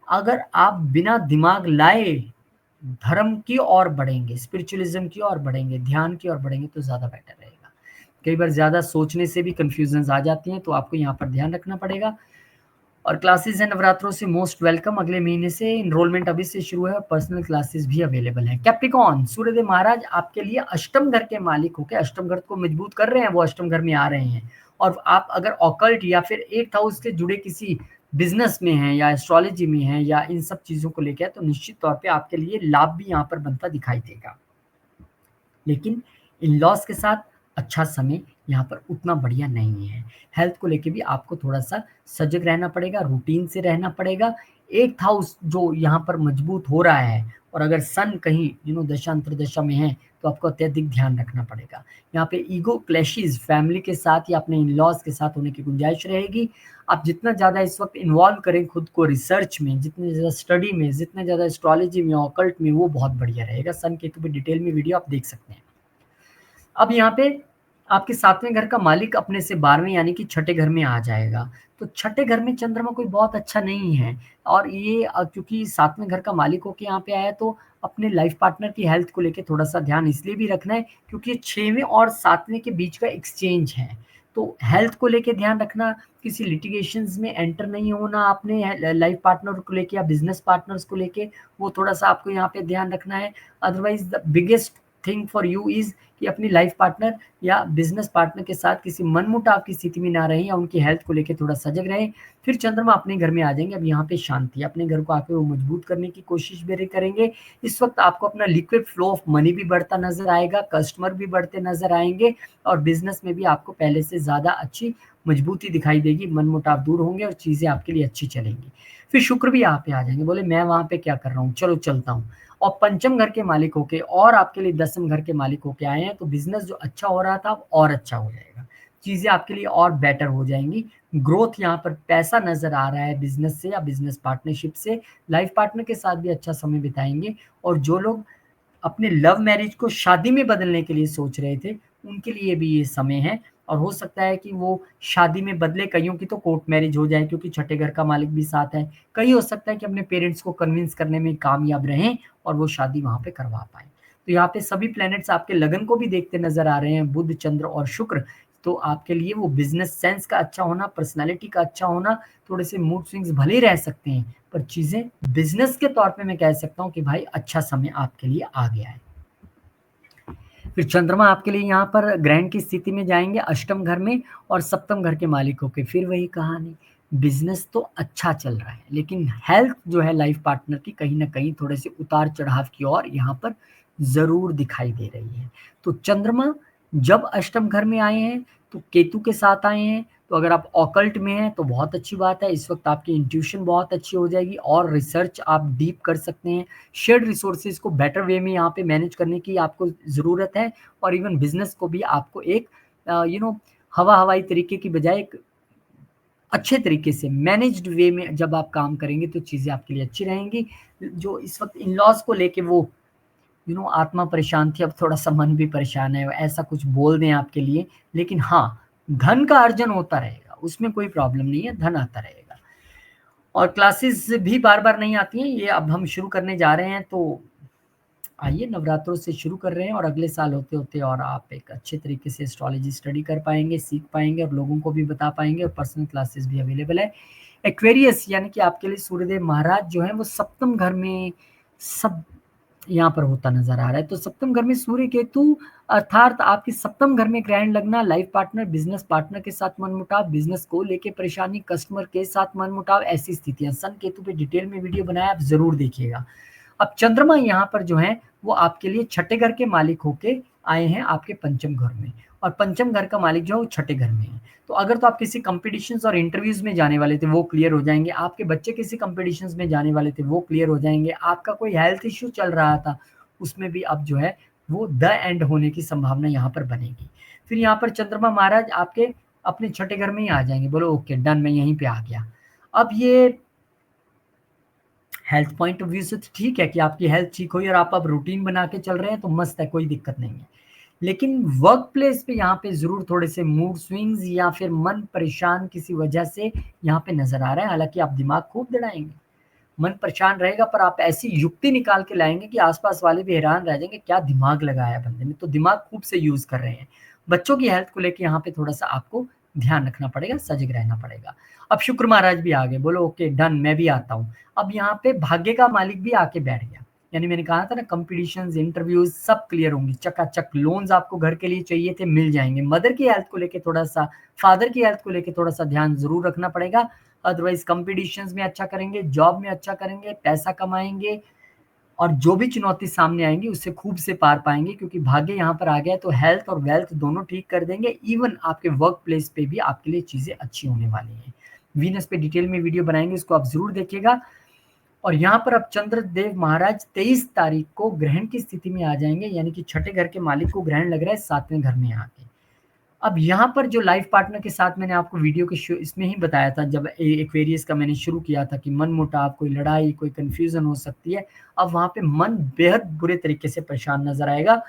अगर आप बिना दिमाग लाए धर्म की ओर बढ़ेंगे, स्पिरिचुअलिज्म की ओर बढ़ेंगे, ध्यान की ओर बढ़ेंगे तो ज्यादा बेटर रहेगा। कई बार ज्यादा सोचने से भी कंफ्यूजन आ जाती हैं, तो आपको यहाँ पर ध्यान रखना पड़ेगा। और क्लासेस है नवरात्रों से मोस्ट वेलकम। अगले महीने से इनरोलमेंट अभी से शुरू है और पर्सनल क्लासेस भी अवेलेबल हैं। कैप्रिकॉन, सूर्यदेव महाराज आपके लिए अष्टम घर के मालिक होकर अष्टम घर को मजबूत कर रहे हैं, वो अष्टम घर में आ रहे हैं। और आप अगर ऑकल्ट या फिर 8th हाउस से जुड़े किसी बिजनेस में हैं या एस्ट्रोलॉजी में हैं या इन सब चीजों को लेकर, तो निश्चित तौर पे आपके लिए लाभ भी यहाँ पर बनता दिखाई देगा। लेकिन इन लॉस के साथ अच्छा समय यहाँ पर उतना बढ़िया नहीं है। हेल्थ को लेके भी आपको थोड़ा-सा सजग रहना पड़ेगा, रूटीन से रहना पड़ेगा। 8th हाउस जो यहाँ पर मजबूत हो रहा है और अगर सन कहीं दशा अंतर्दशा में है, तो आपको अत्यधिक ध्यान रखना पड़ेगा। यहाँ पे ईगो क्लैशेज़ फैमिली के साथ या अपने इन-लॉज़ के साथ होने की गुंजाइश रहेगी। आप जितना ज़्यादा इस वक़्त इन्वॉल्व करें खुद को रिसर्च में, जितने ज़्यादा स्टडी में, जितने ज़्यादा एस्ट्रोलॉजी में, ऑकल्ट में, वो बहुत बढ़िया रहेगा। सन केतु पे डिटेल में वीडियो आप देख सकते हैं। अब यहाँ पे आपके 7वें घर का मालिक अपने से 12वें यानी कि छठे घर में आ जाएगा। तो छठे घर में चंद्रमा कोई बहुत अच्छा नहीं है और ये क्योंकि 7वें घर का मालिक होके यहाँ पे आया है, तो अपने लाइफ पार्टनर की हेल्थ को लेके थोड़ा-सा ध्यान इसलिए भी रखना है क्योंकि ये 6वें और 7वें के बीच का एक्सचेंज है। तो हेल्थ को लेके ध्यान रखना, किसी लिटिगेशंस में एंटर नहीं होना आपने लाइफ पार्टनर को लेके या बिज़नेस पार्टनर्स को लेके, वो थोड़ा-सा आपको यहाँ पे ध्यान रखना है। Otherwise the biggest thing for you is कि अपनी लाइफ पार्टनर या बिजनेस पार्टनर के साथ किसी मनमुटाव की स्थिति में ना रहें या उनकी हेल्थ को लेके थोड़ा सजग रहें। फिर चंद्रमा अपने घर में आ जाएँगे। अब यहाँ पे शांति, अपने घर को आके वो मजबूत करने की कोशिश भी करेंगे। इस वक़्त आपको अपना लिक्विड फ्लो ऑफ मनी भी बढ़ता नज़र आएगा, कस्टमर भी बढ़ते नज़र आएँगे और बिज़नेस में भी आपको पहले से ज़्यादा अच्छी मजबूती दिखाई देगी, मनमुटाव दूर होंगे और चीज़ें आपके लिए अच्छी चलेंगी। फिर शुक्र भी यहाँ पे आ जाएँगे, बोले मैं वहाँ पे क्या कर रहा हूँ, चलो चलता हूँ। और पंचम घर के मालिक होके और आपके लिए 10th घर के मालिक होके आए हैं, तो बिज़नेस जो अच्छा हो रहा था, अब और अच्छा हो जाएगा। चीज़ें आपके लिए और बेटर हो जाएँगी। ग्रोथ यहाँ पर पैसा नज़र आ रहा है बिज़नेस से या बिज़नेस पार्टनरशिप से। लाइफ़ पार्टनर के साथ भी अच्छा समय बिताएँगे और जो लोग अपने लव मैरिज को शादी में बदलने के लिए सोच रहे थे, उनके लिए भी ये समय है और हो सकता है कि वो शादी में बदले, कइयों की तो कोर्ट मैरिज हो जाए क्योंकि छठे घर का मालिक भी साथ है। कई हो सकता है कि अपने पेरेंट्स को कन्विंस करने में कामयाब रहें और वो शादी वहाँ पे करवा पाएँ। तो यहाँ पे सभी प्लैनेट्स आपके लगन को भी देखते नज़र आ रहे हैं, बुध, चंद्र और शुक्र। तो आपके लिए वो बिज़नेस सेंस का अच्छा होना, पर्सनैलिटी का अच्छा होना, थोड़े-से मूड स्विंग्स भले ही रह सकते हैं, पर चीज़ें बिज़नेस के तौर पे मैं कह सकता हूँ कि भाई अच्छा समय आपके लिए आ गया है। फिर चंद्रमा आपके लिए यहाँ पर ग्रहण की स्थिति में जाएँगे अष्टम घर में और सप्तम घर के मालिक होके फिर वही कहानी। बिज़नेस तो अच्छा चल रहा है, लेकिन हेल्थ जो है लाइफ पार्टनर की कहीं न कहीं थोड़े-से उतार-चढ़ाव की ओर यहाँ पर ज़रूर दिखाई दे रही है। तो चंद्रमा जब अष्टम घर में आए हैं, तो केतु के साथ आए हैं, तो अगर आप ऑकल्ट में हैं, तो बहुत अच्छी बात है। इस वक़्त आपकी इंट्यूशन बहुत अच्छी हो जाएगी और रिसर्च आप डीप कर सकते हैं। शेयर्ड रिसोर्सेज को बेटर वे में यहाँ पे मैनेज करने की आपको ज़रूरत है और इवन बिज़नेस को भी आपको एक हवा-हवाई तरीके की बजाय एक अच्छे तरीके से मैनेज्ड वे में जब आप काम करेंगे तो चीज़ें आपके लिए अच्छी रहेंगी। जो इस वक़्त इन-लॉज़ को लेके वो आत्मा परेशान थी, अब थोड़ा-सा मन भी परेशान है, ऐसा कुछ बोल दें आपके लिए। लेकिन हाँ, धन का अर्जन होता रहेगा, उसमें कोई प्रॉब्लम नहीं है, धन आता रहेगा। और क्लासेस भी बार-बार नहीं आती हैं, ये अब हम शुरू करने जा रहे हैं, तो आइए नवरात्रों से शुरू कर रहे हैं और अगले साल होते-होते और आप एक अच्छे तरीके से एस्ट्रोलॉजी स्टडी कर पाएँगे, सीख पाएँगे और लोगों को भी बता पाएँगे और पर्सनल क्लासेस भी अवेलेबल है। एक्वेरियस यानी कि आपके लिए सूर्यदेव महाराज जो हैं वो सप्तम घर में सब यहाँ पर होता नज़र आ रहा है। तो सप्तम घर में सूर्य केतु अर्थात आपके सप्तम घर में ग्रहण लगना, लाइफ पार्टनर, बिज़नेस पार्टनर के साथ मनमुटाव, बिज़नेस को लेके परेशानी, कस्टमर के साथ मनमुटाव, ऐसी स्थितियाँ। सन केतु पे डिटेल में वीडियो बनाया, आप ज़रूर देखिएगा। अब चंद्रमा यहाँ पर जो है वो आपके लिए छठे घर के मालिक होके आए हैं आपके पंचम घर में और पंचम घर का मालिक जो है वो छठे घर में है। तो अगर तो आप किसी कॉम्पिटिशन्स और इंटरव्यूज़ में जाने वाले थे वो क्लियर हो जाएँगे, आपके बच्चे किसी कॉम्पिटिशन्स में जाने वाले थे वो क्लियर हो जाएँगे, आपका कोई हेल्थ इश्यू चल रहा था, उसमें भी अब जो है वो द एंड होने की संभावना यहाँ पर बनेगी। फिर यहाँ पर चंद्रमा महाराज आपके अपने छठे घर में ही आ जाएँगे, बोलो ओके डन मैं यहीं पे आ गया। अब ये हेल्थ पॉइंट ऑफ व्यू से तो ठीक है कि आपकी हेल्थ ठीक हुई और आप अब रूटीन बना के चल रहे हैं तो मस्त है, कोई दिक्कत नहीं है। लेकिन वर्क प्लेस पे यहाँ पे ज़रूर थोड़े से मूड स्विंग्स या फिर मन परेशान किसी वजह से यहाँ पे नज़र आ रहा है। हालाँकि आप दिमाग खूब दौड़ाएँगे, मन परेशान रहेगा पर आप ऐसी युक्ति निकाल के लाएँगे कि आस-पास वाले भी हैरान रह जाएँगे, क्या दिमाग लगाया है बंदे ने, तो दिमाग खूब से यूज़ कर रहे हैं। बच्चों की हेल्थ को लेके यहाँ पे थोड़ा-सा आपको ध्यान रखना पड़ेगा, सजग रहना पड़ेगा। अब शुक्र महाराज भी आ गए, बोलो ओके डन मैं भी आता हूँ। अब यहाँ पे भाग्य का मालिक भी आके बैठ गया। यानी मैंने कहा था ना कॉम्पिटिशन्स, इंटरव्यूज़ सब क्लियर होंगी, चकाचक लोन्स आपको घर के लिए चाहिए थे, मिल जाएँगे। मदर की हेल्थ को लेके थोड़ा-सा, फादर की हेल्थ को लेके थोड़ा-सा ध्यान ज़रूर रखना पड़ेगा। अदरवाइज़ कॉम्पिटिशन्स में अच्छा करेंगे, जॉब में अच्छा करेंगे, पैसा कमाएँगे और जो भी चुनौती सामने आएंगी उससे खूब से पार पाएंगे, क्योंकि भाग्य यहाँ पर आ गया है तो हेल्थ और वेल्थ दोनों ठीक कर देंगे। इवन आपके वर्क प्लेस पे भी आपके लिए चीजें अच्छी होने वाली हैं। वीनस पे डिटेल में वीडियो बनाएंगे, उसको आप जरूर देखिएगा। और यहाँ पर अब चंद्रदेव महाराज 23 तारीख को ग्रहण की स्थिति में आ जाएंगे, यानी कि छठे घर के मालिक को ग्रहण लग रहा है 7वें घर में आके। अब यहाँ पर जो लाइफ पार्टनर के साथ मैंने आपको वीडियो के इसमें ही बताया था, जब एक्वेरियस का मैंने शुरू किया था कि मन मुटाव, कोई लड़ाई, कोई कंफ्यूजन हो सकती है। अब वहां पे मन बेहद बुरे तरीके से परेशान नजर आएगा,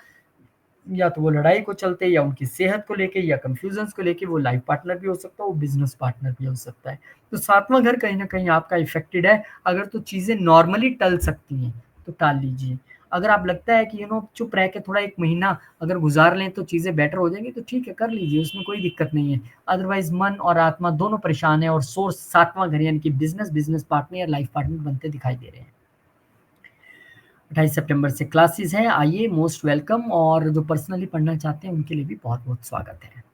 या तो वो लड़ाई को चलते, या उनकी सेहत को लेके, या कंफ्यूजन को लेके। वो लाइफ पार्टनर भी हो सकता है, वो बिजनेस पार्टनर भी हो सकता है। तो 7वां घर कहीं ना कहीं आपका इफेक्टेड है। अगर तो चीजें नॉर्मली टल सकती हैं तो टाल लीजिए। अगर आप लगता है कि चुप रह के थोड़ा 1 महीना अगर गुजार लें तो चीजें बेटर हो जाएंगी, तो ठीक है, कर लीजिए, उसमें कोई दिक्कत नहीं है। अदरवाइज मन और आत्मा दोनों परेशान है, और सोर्स 7वां घर यानी कि बिजनेस पार्टनर या लाइफ पार्टनर बनते दिखाई दे रहे हैं। 28 सितंबर से क्लासेस हैं, आइए, मोस्ट वेलकम। और जो पर्सनली पढ़ना चाहते हैं उनके लिए भी बहुत बहुत स्वागत है।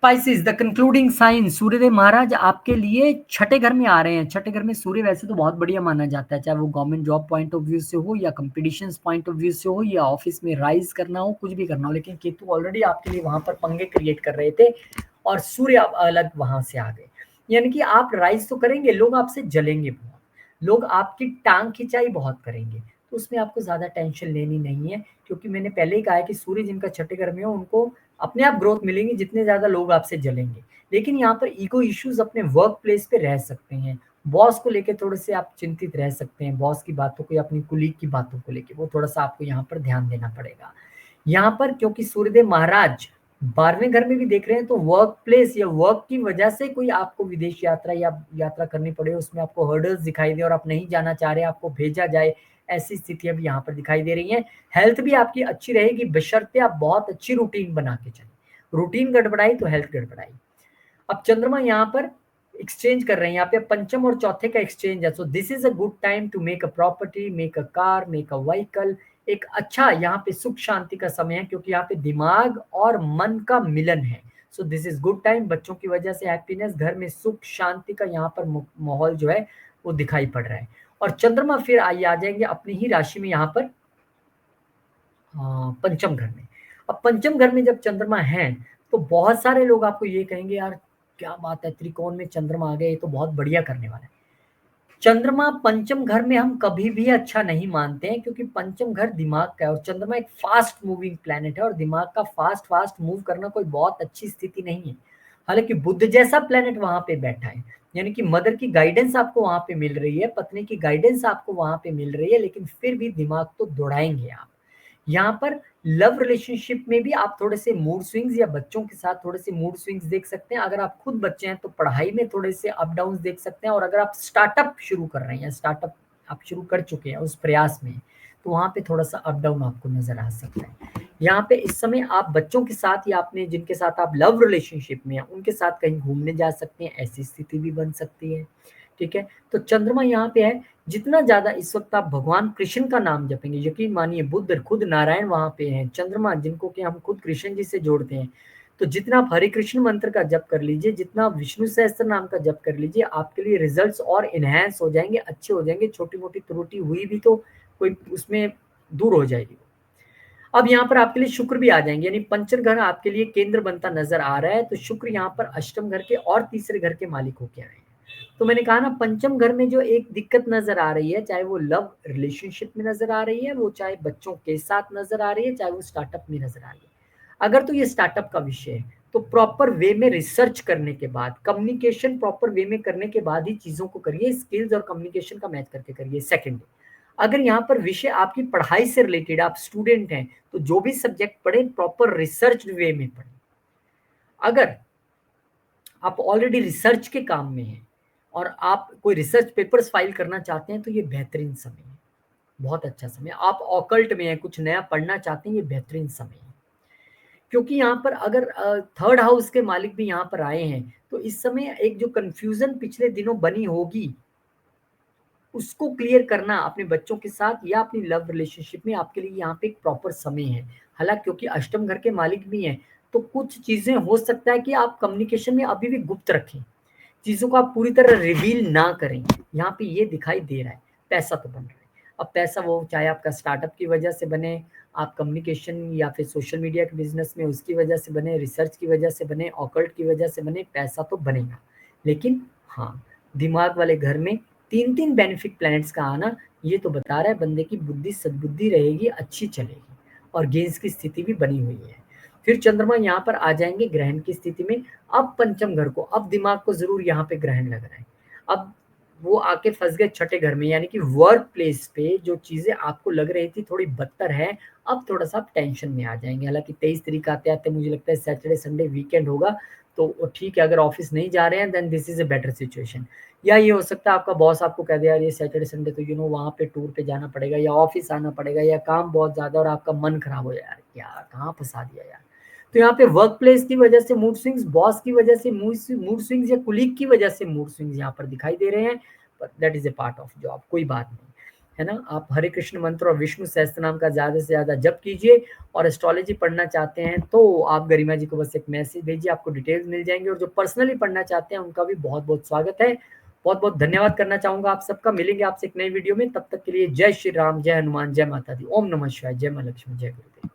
Pisces the concluding sign, Suryadev महाराज आपके लिए छठे घर में आ रहे हैं। छठे घर में सूर्य वैसे तो बहुत बढ़िया माना जाता है, चाहे वो government job point of view से हो, या कंपटीशन पॉइंट ऑफ व्यू से हो, या ऑफिस में राइज करना हो, कुछ भी करना हो। लेकिन केतु ऑलरेडी आपके लिए वहां पर पंगे क्रिएट कर रहे थे, और सूर्य अब अलग वहां से आ गए। यानी कि आप राइज तो करेंगे, लोग आपसे जलेंगे बहुत, लोग आपकी टांग खिंचाई बहुत करेंगे, तो उसमें आपको ज्यादा टेंशन लेनी नहीं है। क्योंकि मैंने पहले ही कहा है कि सूर्य जिनका छठे घर में हो उनको अपने आप ग्रोथ मिलेंगी, जितने ज्यादा लोग आपसे जलेंगे। लेकिन यहाँ पर ईगो इश्यूज अपने वर्क प्लेस पे रह सकते हैं। बॉस को लेके थोड़े से आप चिंतित रह सकते हैं, बॉस की बातों को या अपनी कुलीग की बातों को लेके, वो थोड़ा सा आपको यहाँ पर ध्यान देना पड़ेगा। यहाँ पर क्योंकि सूर्यदेव महाराज 12वें घर में भी देख रहे हैं, तो वर्क प्लेस या वर्क की वजह से कोई आपको विदेश यात्रा या यात्रा करनी पड़े, उसमें आपको हर्डल्स दिखाई दे और आप नहीं जाना चाह रहे, आपको भेजा जाए, ऐसी स्थितियां भी यहाँ पर दिखाई दे रही हैं। हेल्थ भी आपकी अच्छी रहेगी, बशर्ते आप बहुत अच्छी रूटीन बना के चलें। रूटीन गड़बड़ाई तो हेल्थ गड़बड़ाई। अब चंद्रमा यहाँ पर एक्सचेंज कर रहे हैं, यहाँ पे पंचम और चौथे का एक्सचेंज है। So this is a good time to make a property, make a car, make a vehicle. एक अच्छा यहाँ पे सुख शांति का समय है, क्योंकि यहाँ पे दिमाग और मन का मिलन है। So this is good time. बच्चों की वजह से हैप्पीनेस, घर में सुख शांति का यहाँ पर माहौल जो है वो दिखाई पड़ रहा है। और चंद्रमा फिर आइए आ जाएंगे अपनी ही राशि में यहाँ पर पंचम घर में। अब पंचम घर में जब चंद्रमा है तो बहुत सारे लोग आपको ये कहेंगे, यार क्या बात है, त्रिकोण में चंद्रमा आ गया, ये तो बहुत बढ़िया करने वाला है। चंद्रमा पंचम घर में हम कभी भी अच्छा नहीं मानते हैं, क्योंकि पंचम घर दिमाग का है, और चंद्रमा एक फास्ट मूविंग प्लेनेट है, और दिमाग का फास्ट फास्ट मूव करना कोई बहुत अच्छी स्थिति नहीं है। हालांकि बुध जैसा प्लेनेट वहां पे बैठा है, यानी कि मदर की गाइडेंस आपको वहां पे मिल रही है, पत्नी की गाइडेंस आपको वहां पे मिल रही है, लेकिन फिर भी दिमाग तो दौड़ाएंगे आप। यहाँ पर लव रिलेशनशिप में भी आप थोड़े से मूड स्विंग्स, या बच्चों के साथ थोड़े से मूड स्विंग्स देख सकते हैं। अगर आप खुद बच्चे हैं तो पढ़ाई में थोड़े से अप डाउन देख सकते हैं। और अगर आप स्टार्टअप शुरू कर रहे हैं, स्टार्टअप आप शुरू कर चुके हैं उस प्रयास में, तो वहां पे थोड़ा सा अप डाउन आपको नजर आ सकता है। यहाँ पे इस समय आप बच्चों के साथ, या अपने जिनके साथ आप लव रिलेशनशिप में हैं उनके साथ कहीं घूमने जा सकते हैं, ऐसी स्थिति भी बन सकती है। ठीक है, तो चंद्रमा यहाँ पे है। जितना ज्यादा इस वक्त आप भगवान कृष्ण का नाम जपेंगे, यकीन मानिए बुद्ध खुद नारायण वहां पे हैं, चंद्रमा जिनको कि हम खुद कृष्ण जी से जोड़ते हैं, तो जितना आप हरे कृष्ण मंत्र का जप कर लीजिए, जितना आप विष्णु सहस्त्र नाम का जप कर लीजिए, आपके लिए रिजल्ट्स और इनहेंस हो जाएंगे, अच्छे हो जाएंगे। छोटी मोटी त्रुटि हुई भी तो कोई उसमें दूर हो जाएगी। अब यहाँ पर आपके लिए शुक्र भी आ जाएंगे, यानी पंचम घर आपके लिए केंद्र बनता नजर आ रहा है। तो शुक्र यहाँ पर अष्टम घर के और तीसरे घर के मालिक होके आए हैं। तो मैंने कहा ना, पंचम घर में जो एक दिक्कत नजर आ रही है, चाहे वो लव रिलेशनशिप में नजर आ रही है, वो चाहे बच्चों के साथ नजर आ रही है, चाहे वो स्टार्टअप में नजर आ रही है। अगर तो ये स्टार्टअप का विषय है, तो प्रॉपर वे में रिसर्च करने के बाद, कम्युनिकेशन प्रॉपर वे में करने के बाद ही चीजों को करिए, स्किल्स और कम्युनिकेशन का मैच करके करिए। सेकंड, अगर यहाँ पर विषय आपकी पढ़ाई से रिलेटेड, आप स्टूडेंट हैं, तो जो भी सब्जेक्ट पढ़े प्रॉपर रिसर्च वे में पढ़े। अगर आप ऑलरेडी रिसर्च के काम में हैं और आप कोई रिसर्च पेपर्स फाइल करना चाहते हैं, तो ये बेहतरीन समय है, बहुत अच्छा समय। आप ऑकल्ट में हैं, कुछ नया पढ़ना चाहते हैं, ये बेहतरीन समय है। क्योंकि यहाँ पर अगर थर्ड हाउस के मालिक भी यहाँ पर आए हैं, तो इस समय एक जो कंफ्यूजन पिछले दिनों बनी होगी, उसको क्लियर करना अपने बच्चों के साथ या अपनी लव रिलेशनशिप में आपके लिए यहाँ पे एक प्रॉपर समय है। हालांकि क्योंकि अष्टम घर के मालिक भी हैं, तो कुछ चीजें हो सकता है कि आप कम्युनिकेशन में अभी भी गुप्त रखें, चीजों को आप पूरी तरह रिवील ना करें। यहाँ पे ये दिखाई दे रहा है। पैसा तो बन रहा है। अब पैसा वो चाहे आपका स्टार्टअप की वजह से बने, आप कम्युनिकेशन या फिर सोशल मीडिया के बिजनेस में उसकी वजह से बने, रिसर्च की वजह से बने, ऑकल्ट की वजह से बने, पैसा तो बनेगा। लेकिन हाँ, दिमाग वाले घर में 3-3 बेनिफिक प्लैनेट्स का आना ये तो बता रहा है बंदे की बुद्धि सद्बुद्धि रहेगी, अच्छी चलेगी और गेंस की स्थिति भी बनी हुई है। फिर चंद्रमा यहाँ पर आ जाएंगे ग्रहण की स्थिति में। अब पंचम घर को, अब दिमाग को जरूर यहाँ पे ग्रहण लग रहा है। अब वो आके फंस गए छठे घर में, यानी कि वर्क प्लेस पे जो चीजें आपको लग रही थी थोड़ी बदतर है, अब थोड़ा सा आप टेंशन में आ जाएंगे। हालांकि 23 तारीख आते आते मुझे लगता है सैटरडे संडे वीकेंड होगा, तो ठीक है, अगर ऑफिस नहीं जा रहे हैं then this is a better situation. या ये हो सकता है आपका बॉस आपको कह दे यार ये सैटरडे संडे तो वहाँ पे टूर पे जाना पड़ेगा या ऑफिस आना पड़ेगा या काम बहुत ज्यादा, और आपका मन खराब हो जाए, यार यार कहाँ फंसा दिया यार। तो यहाँ पे वर्क प्लेस की वजह से मूड स्विंग्स, बॉस की वजह से मूड स्विंग्स या कुलीग की वजह से मूड स्विंग्स यहाँ पर दिखाई दे रहे हैं, but that is a part of job, कोई बात नहीं है ना। आप हरे कृष्ण मंत्र और विष्णु सहस्त्र नाम का ज्यादा से ज्यादा जप कीजिए, और एस्ट्रोलॉजी पढ़ना चाहते हैं तो आप गरिमा जी को बस एक मैसेज भेजिए, आपको डिटेल्स मिल जाएंगे। और जो पर्सनली पढ़ना चाहते हैं उनका भी बहुत बहुत स्वागत है। बहुत बहुत धन्यवाद करना चाहूंगा आप सबका। मिलेंगे आपसे एक नई वीडियो में, तब तक के लिए जय श्री राम, जय हनुमान, जय माता दी, ओम नमः शिवाय, जय मां लक्ष्मी, जय गुरुदेव।